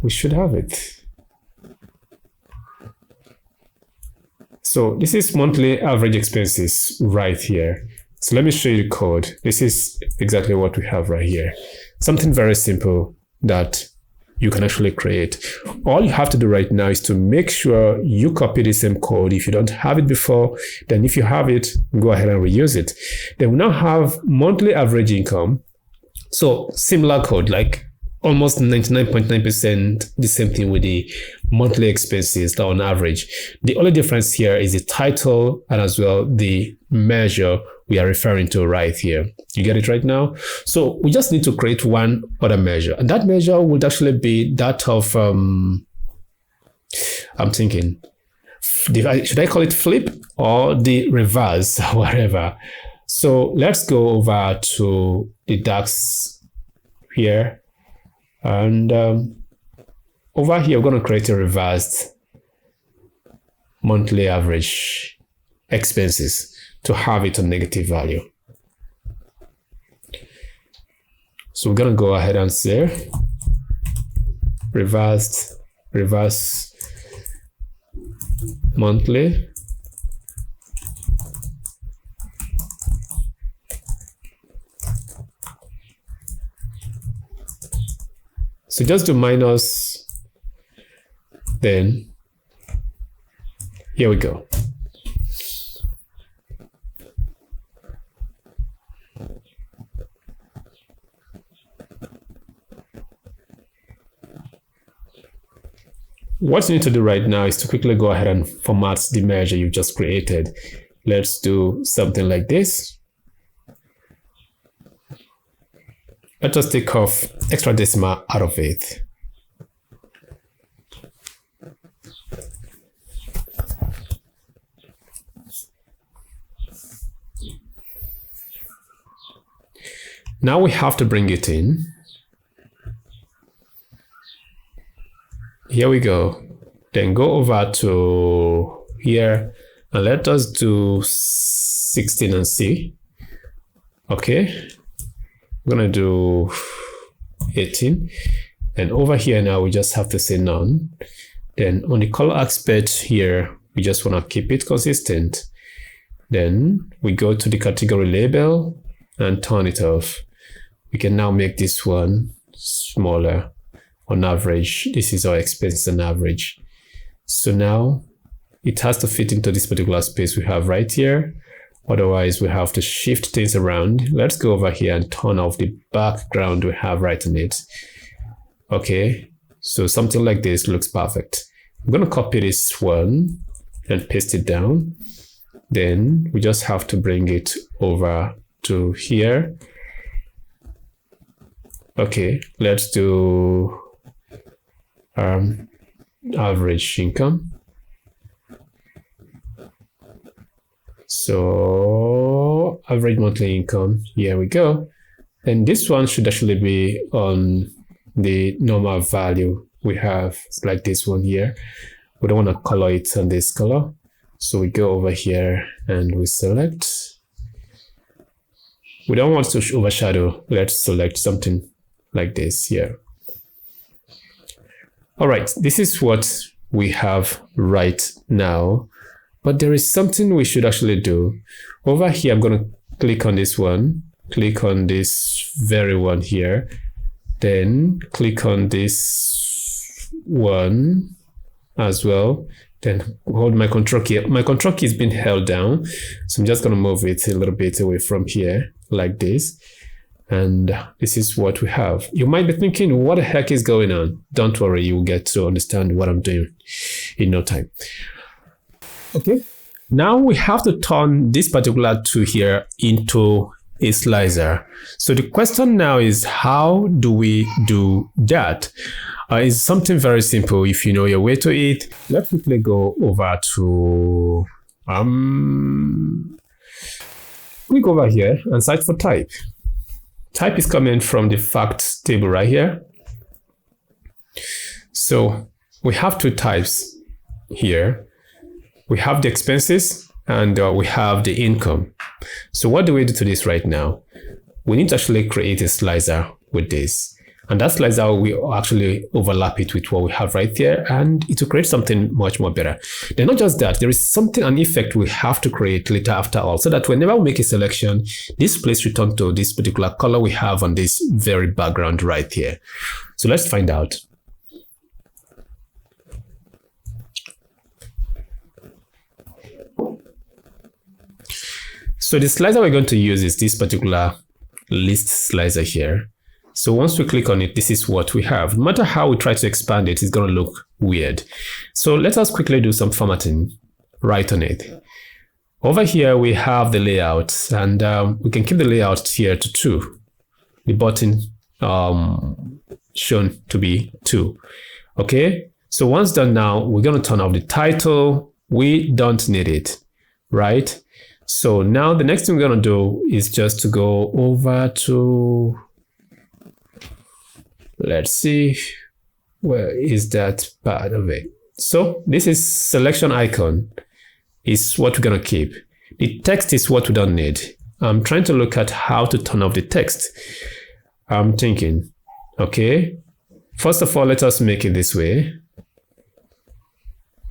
We should have it. So this is monthly average expenses right here. So let me show you the code. This is exactly what we have right here. Something very simple that you can actually create. All you have to do right now is to make sure you copy the same code. If you don't have it before, then if you have it, go ahead and reuse it. Then we now have monthly average income. So similar code, like almost 99.9% the same thing with the monthly expenses on average. The only difference here is the title and as well the measure we are referring to right here. You get it right now? So we just need to create one other measure, and that measure would actually be that of I'm thinking, should I call it flip or the reverse, whatever. So let's go over to the DAX here, and over here we're going to create a reversed monthly average expenses to have it a negative value. So we're going to go ahead and say reverse monthly so just do minus, then here we go. What you need to do right now is to quickly go ahead and format the measure you've just created. Let's do something like this. Let's just take off extra decimal out of it. Now we have to bring it in. Here we go. Then go over to here and let us do 16 and see. Okay. We're going to do 18. And over here now we just have to say none. Then on the color aspect here, we just want to keep it consistent. Then we go to the category label and turn it off. We can now make this one smaller. On average, this is our expense on average. So now it has to fit into this particular space we have right here. Otherwise, we have to shift things around. Let's go over here and turn off the background we have right in it. Okay, so something like this looks perfect. I'm going to copy this one and paste it down. Then we just have to bring it over to here. Okay, let's do average income. So average monthly income, here we go. And this one should actually be on the normal value we have, like this one here. We don't want to color it on this color. So we go over here and we select. We don't want to overshadow. Let's select something like this here. All right, this is what we have right now, but there is something we should actually do. Over here, I'm going to click on this one, click on this very one here, then click on this one as well, then hold my control key. My control key is being held down, so I'm just going to move it a little bit away from here like this. And this is what we have. You might be thinking, what the heck is going on? Don't worry, you will get to understand what I'm doing in no time. Okay, now we have to turn this particular tool here into a slicer. So the question now is, how do we do that? It's something very simple if you know your way to it. Let's quickly go over to click over here and search for type. type is coming from the facts table right here. So we have two types here. We have the expenses and we have the income. So what do we do to this right now? We need to actually create a slicer with this. And that slicer, we actually overlap it with what we have right there, and it will create something much more better. Then not just that, there is something, an effect we have to create later after all, so that whenever we make a selection, this place return to this particular color we have on this very background right here. So let's find out. So the slicer we're going to use is this particular list slicer here. So once we click on it, this is what we have. No matter how we try to expand it, it's going to look weird. So let us quickly do some formatting right on it. Over here, we have the layout, and we can keep the layout here to 2. The button shown to be 2. Okay, so once done now, we're going to turn off the title. We don't need it, right? So now the next thing we're going to do is just to go over to, let's see, where is that part of it? So this is selection icon is what we're going to keep. The text is what we don't need. I'm trying to look at how to turn off the text. I'm thinking, okay, first of all, let us make it this way.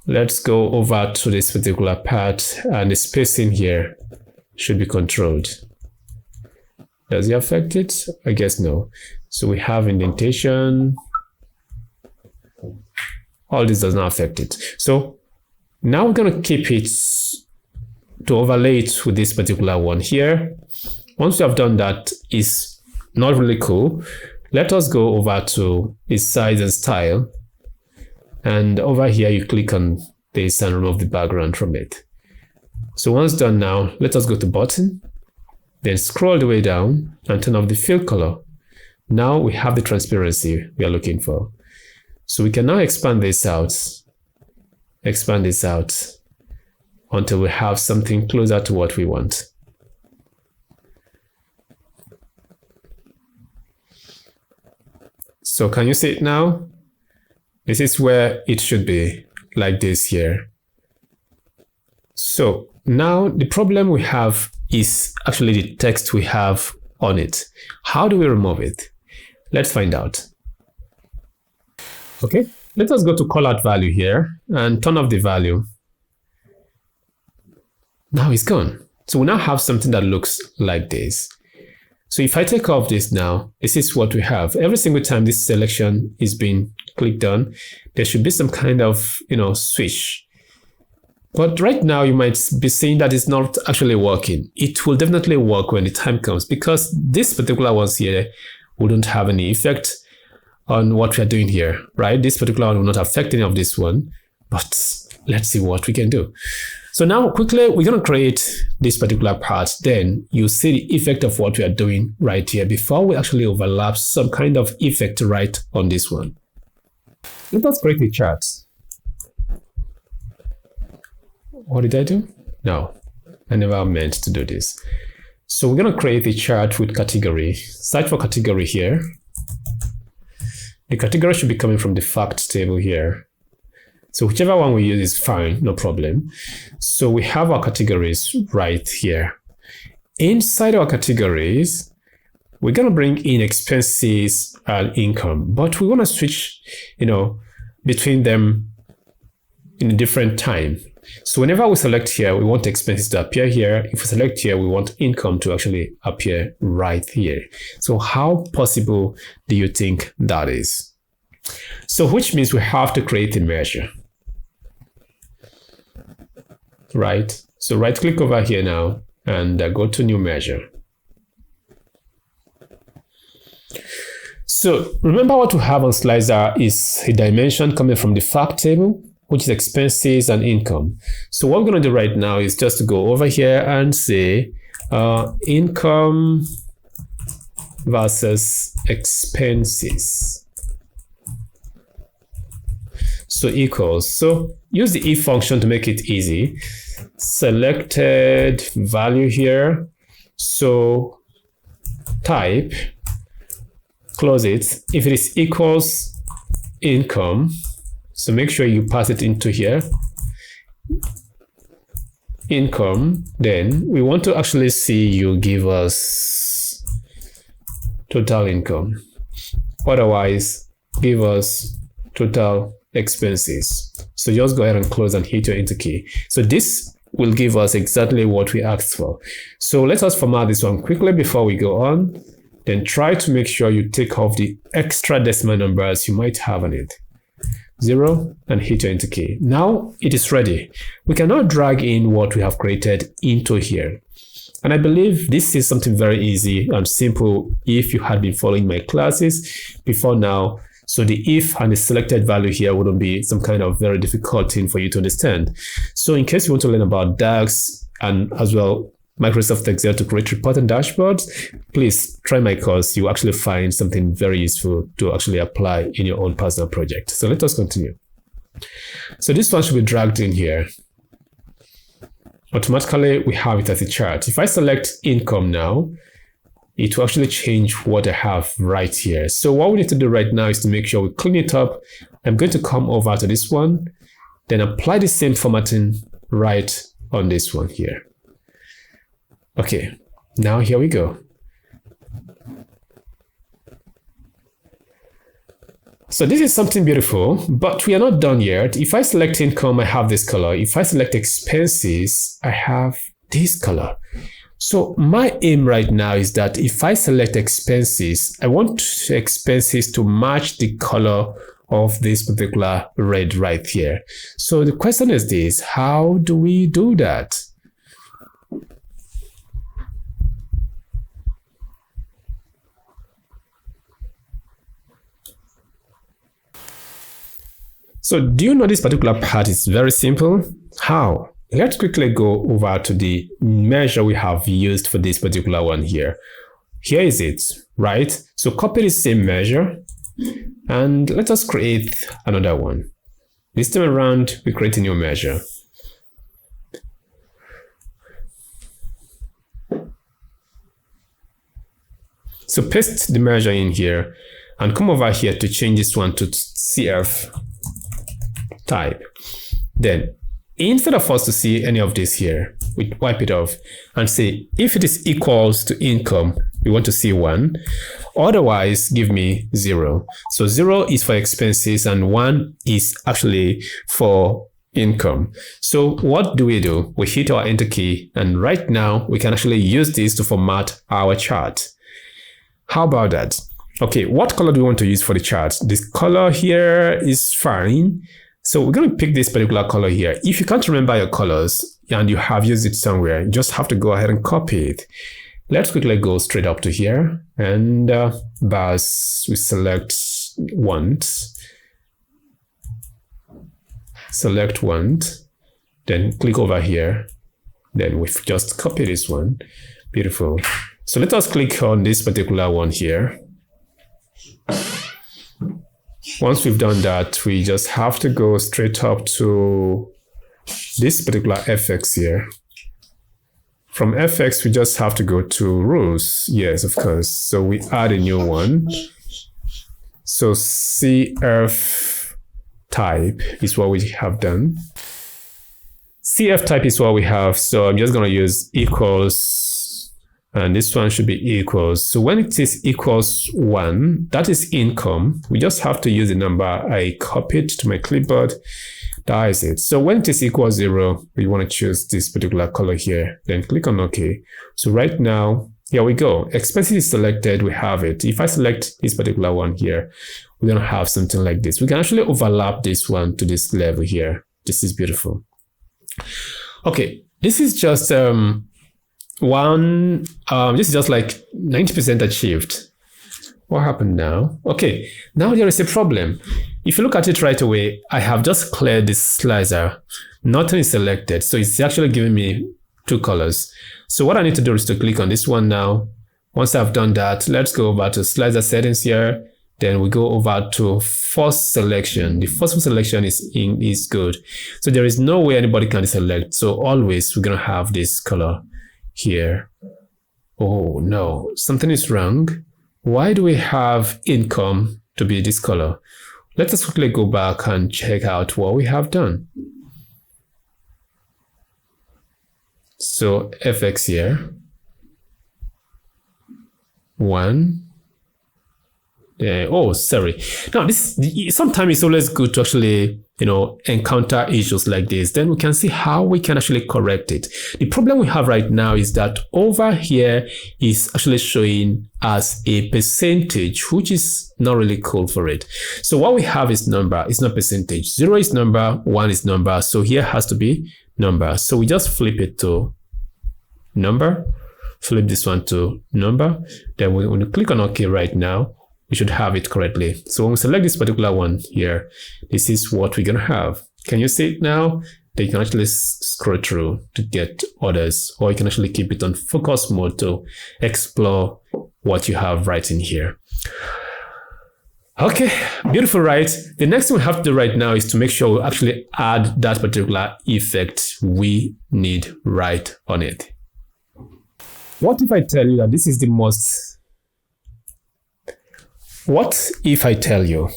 Let's go over to this particular part, and the spacing here should be controlled. Does it affect it? I guess no. So we have indentation. All this does not affect it. So now we're going to keep it to overlay it with this particular one here. Once we have done that, it's not really cool. Let us go over to the size and style. And over here, you click on this and remove the background from it. So once done now, let us go to button, then scroll the way down and turn off the fill color. Now we have the transparency we are looking for. So we can now expand this out until we have something closer to what we want. So can you see it now? This is where it should be, like this here. So now the problem we have is actually the text we have on it. How do we remove it? Let's find out. Okay, let us go to callout value here and turn off the value. Now it's gone. So we now have something that looks like this. So if I take off this now, this is what we have. Every single time this selection is being clicked on, there should be some kind of, switch. But right now you might be saying that it's not actually working. It will definitely work when the time comes, because this particular ones here wouldn't have any effect on what we are doing here, right? This particular one will not affect any of this one, but let's see what we can do. So now quickly, we're going to create this particular part. Then you see the effect of what we are doing right here before we actually overlap some kind of effect right on this one. Let us create a chart. What did I do? No, I never meant to do this. So we're going to create a chart with category. Search for category here. The category should be coming from the facts table here. So whichever one we use is fine, no problem. So we have our categories right here. Inside our categories, we're going to bring in expenses and income, but we want to switch, between them in a different time. So whenever we select here, we want expenses to appear here. If we select here, we want income to actually appear right here. So how possible do you think that is? So which means we have to create a measure. Right, so right click over here now and go to new measure. So remember what we have on slicer is a dimension coming from the fact table, which is expenses and income. So what we're going to do right now is just to go over here and say income versus expenses. So equals, so use the if function to make it easy. Selected value here. So type, close it. If it is equals income, so make sure you pass it into here, income, then we want to actually see you give us total income. Otherwise, give us total expenses. So just go ahead and close and hit your enter key. So this will give us exactly what we asked for. So let us format this one quickly before we go on. Then try to make sure you take off the extra decimal numbers you might have on it. 0 and hit your enter key. Now it is ready. We can now drag in what we have created into here. And I believe this is something very easy and simple if you had been following my classes before now. So the if and the selected value here wouldn't be some kind of very difficult thing for you to understand. So in case you want to learn about DAX and as well Microsoft Excel to create reports and dashboards, please try my course. You actually find something very useful to actually apply in your own personal project. So let us continue. So this one should be dragged in here. Automatically, we have it as a chart. If I select income now, it will actually change what I have right here. So what we need to do right now is to make sure we clean it up. I'm going to come over to this one, then apply the same formatting right on this one here. Okay, now here we go. So this is something beautiful, but we are not done yet. If I select income, I have this color. If I select expenses, I have this color. So my aim right now is that if I select expenses, I want expenses to match the color of this particular red right here. So the question is this: how do we do that? So do you know this particular part is very simple? How? Let's quickly go over to the measure we have used for this particular one here. Here is it, right? So copy the same measure and let us create another one. This time around, we create a new measure. So paste the measure in here and come over here to change this one to CF type. Then instead of us to see any of this here, we wipe it off and say if it is equals to income, we want to see 1. Otherwise, give me 0. So 0 is for expenses and 1 is actually for income. So what do? We hit our enter key and right now we can actually use this to format our chart. How about that? Okay, what color do we want to use for the chart? This color here is fine. So we're going to pick this particular color here. If you can't remember your colors and you have used it somewhere, you just have to go ahead and copy it. Let's quickly go straight up to here and bars, we select want, then click over here. Then we've just copied this one. Beautiful. So let us click on this particular one here. Once we've done that, we just have to go straight up to this particular FX here. From FX, we just have to go to rules. Yes, of course. So we add a new one. So CF type is what we have done. CF type is what we have. So I'm just going to use equals. And this one should be equals. So when it is equals 1, that is income. We just have to use the number I copied to my clipboard. That is it. So when it is equals 0, we want to choose this particular color here. Then click on OK. So right now, here we go. Expenses is selected. We have it. If I select this particular one here, we're going to have something like this. We can actually overlap this one to this level here. This is beautiful. Okay, this is just this is just like 90% achieved. What happened now? Okay, now there is a problem. If you look at it right away, I have just cleared this slicer. Nothing is selected, so it's actually giving me 2 colors. So what I need to do is to click on this one now. Once I've done that, let's go over to slicer settings here. Then we go over to first selection. The first selection is good. So there is no way anybody can select. So always we're gonna have this color here. Oh no, something is wrong. Why do we have income to be this color? Let us quickly go back and check out what we have done. So FX here, 1. Oh, sorry. Now, this sometimes it's always good to actually, encounter issues like this. Then we can see how we can actually correct it. The problem we have right now is that over here is actually showing as a percentage, which is not really cool for it. So what we have is number. It's not percentage. 0 is number, 1 is number. So here has to be number. So we just flip it to number. Flip this one to number. Then when you click on OK right now, we should have it correctly. So when we select this particular one here, this is what we're going to have. Can you see it now? Then you can actually scroll through to get others, or you can actually keep it on focus mode to explore what you have right in here. Okay, beautiful, right? The next thing we have to do right now is to make sure we actually add that particular effect we need right on it. What if I tell you that this is the most What if I tell you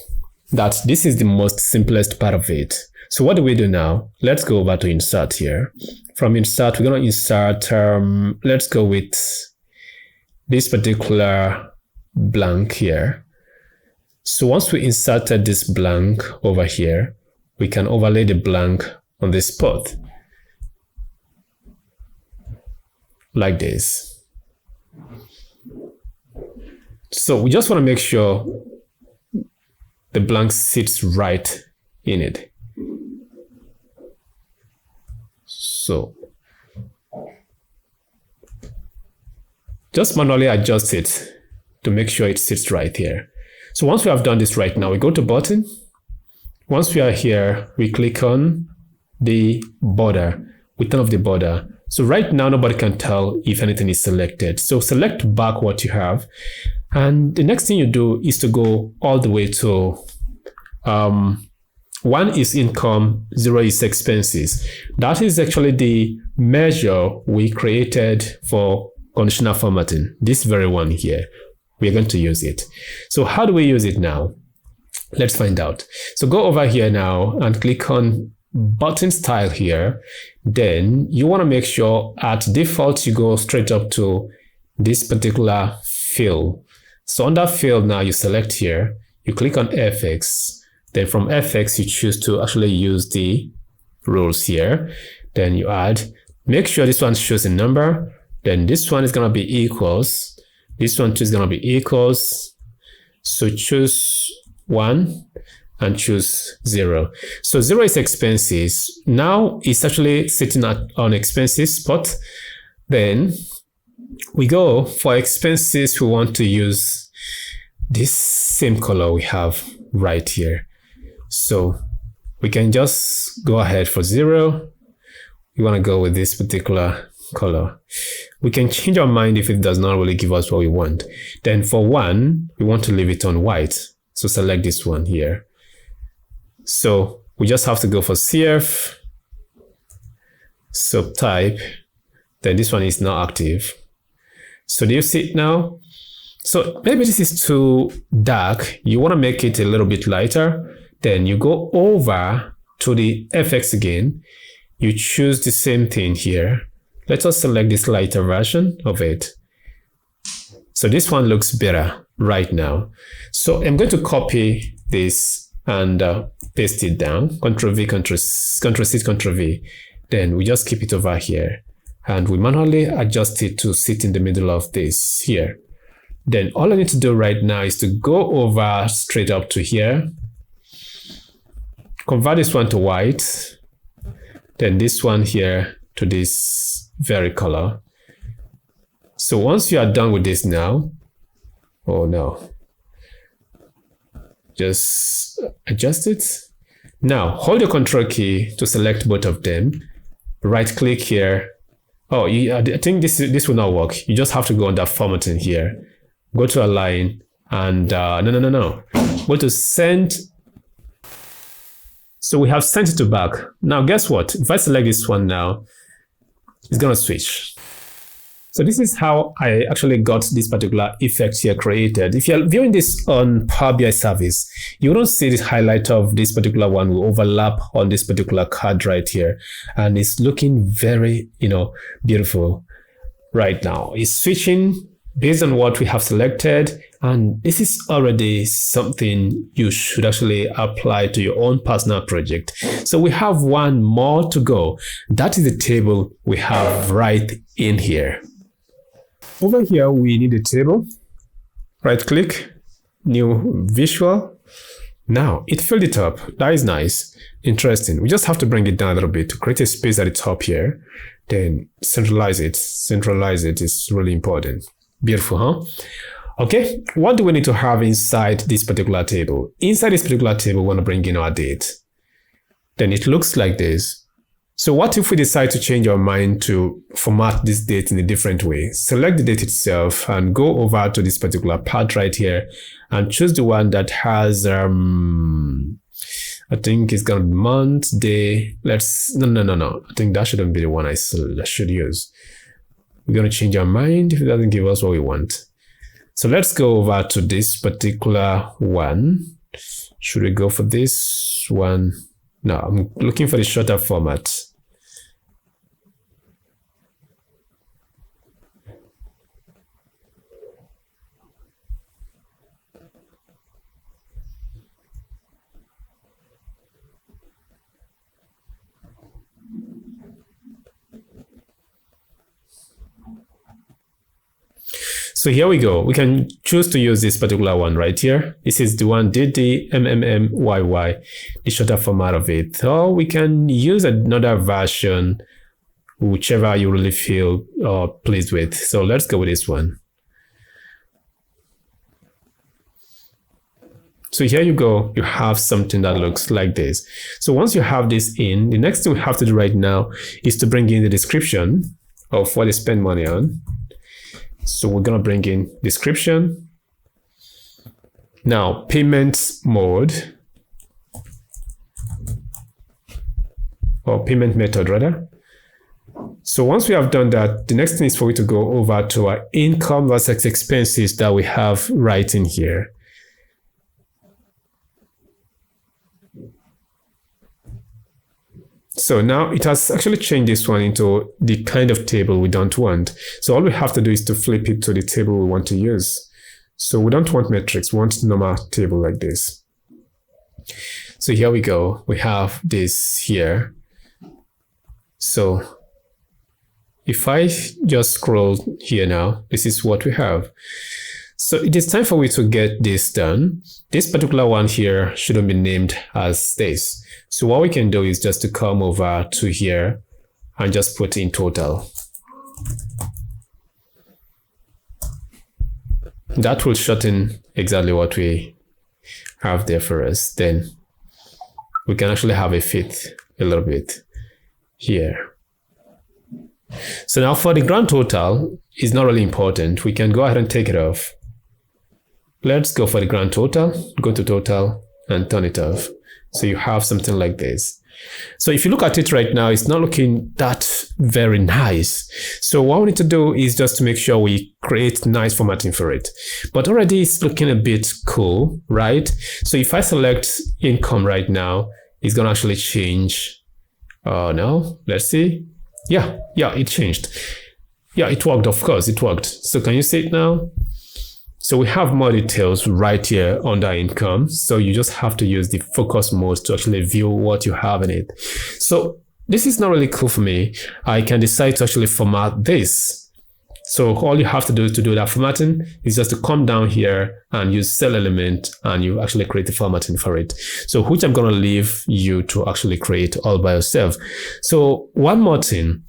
that this is the most simplest part of it? So what do we do now? Let's go over to insert here. From insert, we're going to insert, let's go with this particular blank here. So once we inserted this blank over here, we can overlay the blank on this spot. Like this. So we just want to make sure the blank sits right in it. So just manually adjust it to make sure it sits right here. So once we have done this right now, we go to button. Once we are here, we click on the border. We turn off the border. So right now, nobody can tell if anything is selected. So select back what you have. And the next thing you do is to go all the way to 1 is income, 0 is expenses. That is actually the measure we created for conditional formatting. This very one here, we're going to use it. So how do we use it now? Let's find out. So go over here now and click on button style here. Then you want to make sure at default you go straight up to this particular fill. So under fill now you select here, you click on FX, then from FX you choose to actually use the rules here. Then you add, make sure this one shows a number, then this one is going to be equals, this one too is going to be equals. So choose 1 and choose 0. So 0 is expenses. Now it's actually sitting on expenses spot. Then we go for expenses. We want to use this same color we have right here. So we can just go ahead for 0. We want to go with this particular color. We can change our mind if it does not really give us what we want. Then for 1, we want to leave it on white. So select this one here. So we just have to go for CF, subtype, then this one is not active. So do you see it now? So maybe this is too dark. You want to make it a little bit lighter. Then you go over to the FX again. You choose the same thing here. Let us select this lighter version of it. So this one looks better right now. So I'm going to copy this and paste it down. Ctrl-V, Ctrl-C, Ctrl-V. Then we just keep it over here. And we manually adjust it to sit in the middle of this here. Then all I need to do right now is to go over straight up to here. Convert this one to white. Then this one here to this very color. So once you are done with this now, oh no, just adjust it. Now hold the Control key to select both of them. Right click here. Oh, I think this will not work. You just have to go under formatting here. Go to align and no. Go to send. So we have sent it to back. Now guess what? If I select this one now, it's gonna switch. So this is how I actually got this particular effect here created. If you're viewing this on Power BI service, you don't see this highlight of this particular one will overlap on this particular card right here. And it's looking very, beautiful right now. It's switching based on what we have selected. And this is already something you should actually apply to your own personal project. So we have one more to go. That is the table we have right in here. Over here, we need a table. Right click, new visual. Now it filled it up. That is nice. Interesting. We just have to bring it down a little bit to create a space at the top here. Then centralize it. Centralize it is really important. Beautiful, huh? Okay, what do we need to have inside this particular table? Inside this particular table, we want to bring in our date. Then it looks like this. So what if we decide to change our mind to format this date in a different way? Select the date itself and go over to this particular part right here and choose the one that has, I think it's going to be month, day. No. I think that shouldn't be the one I should use. We're going to change our mind if it doesn't give us what we want. So let's go over to this particular one. Should we go for this one? No, I'm looking for the shorter format. So here we go. We can choose to use this particular one right here. This is the one DDMMMYY, the shorter format of it. Or we can use another version, whichever you really feel pleased with. So let's go with this one. So here you go. You have something that looks like this. So once you have this in, the next thing we have to do right now is to bring in the description of what they spend money on. So we're going to bring in description. Now, payment mode, or payment method rather. So once we have done that, the next thing is for we to go over to our income versus expenses that we have right in here. So now it has actually changed this one into the kind of table we don't want. So all we have to do is to flip it to the table we want to use. So we don't want metrics, we want normal table like this. So here we go. We have this here. So if I just scroll here now, this is what we have. So it is time for me to get this done. This particular one here shouldn't be named as this. So what we can do is just to come over to here and just put in total. That will shorten exactly what we have there for us. Then we can actually have a fit a little bit here. So now for the grand total, it's not really important. We can go ahead and take it off. Let's go for the grand total, go to total and turn it off. So you have something like this. So if you look at it right now, it's not looking that very nice. So what we need to do is just to make sure we create nice formatting for it. But already it's looking a bit cool, right? So if I select income right now, it's going to actually change. No, let's see. Yeah, it changed. Yeah, it worked, of course, it worked. So can you see it now? So we have more details right here under income. So you just have to use the focus mode to actually view what you have in it. So this is not really cool for me. I can decide to actually format this. So all you have to do that formatting is just to come down here and use cell element and you actually create the formatting for it. So which I'm going to leave you to actually create all by yourself. So one more thing,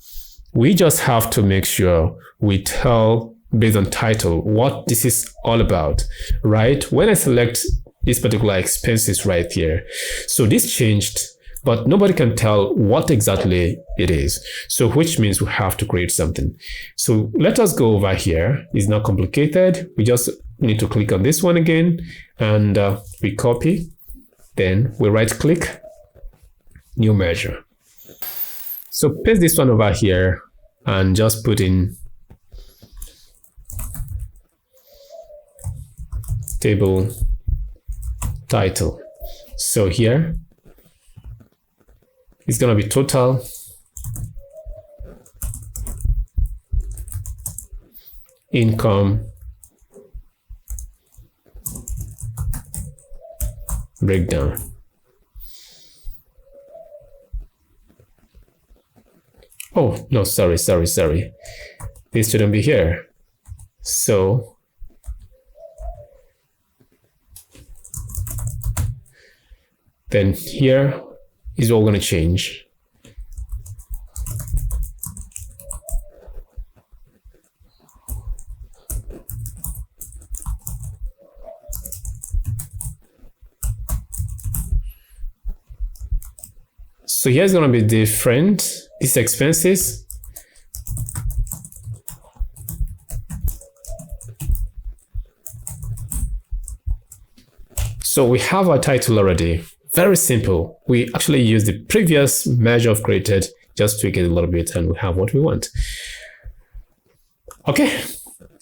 we just have to make sure we tell based on title what this is all about, right? When I select this particular expenses right here, so this changed, but nobody can tell what exactly it is. So which means we have to create something. So let us go over here. It's not complicated. We just need to click on this one again and we copy. Then we right click, new measure. So paste this one over here and just put in table title. So here it's going to be total income breakdown. Oh, no, sorry. This shouldn't be here. So then here is what we're going to change. So here's going to be different. These expenses. So we have our title already. Very simple. We actually use the previous measure of created, just tweak it a little bit, and we have what we want. Okay.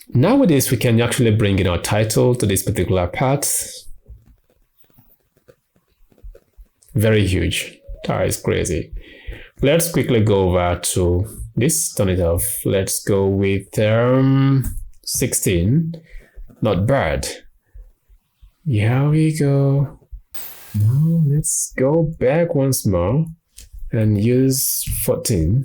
Now with this, we can actually bring in our title to this particular part. Very huge. That is crazy. Let's quickly go over to this, turn it off. Let's go with 16. Not bad. Here we go. Now let's go back once more and use 14.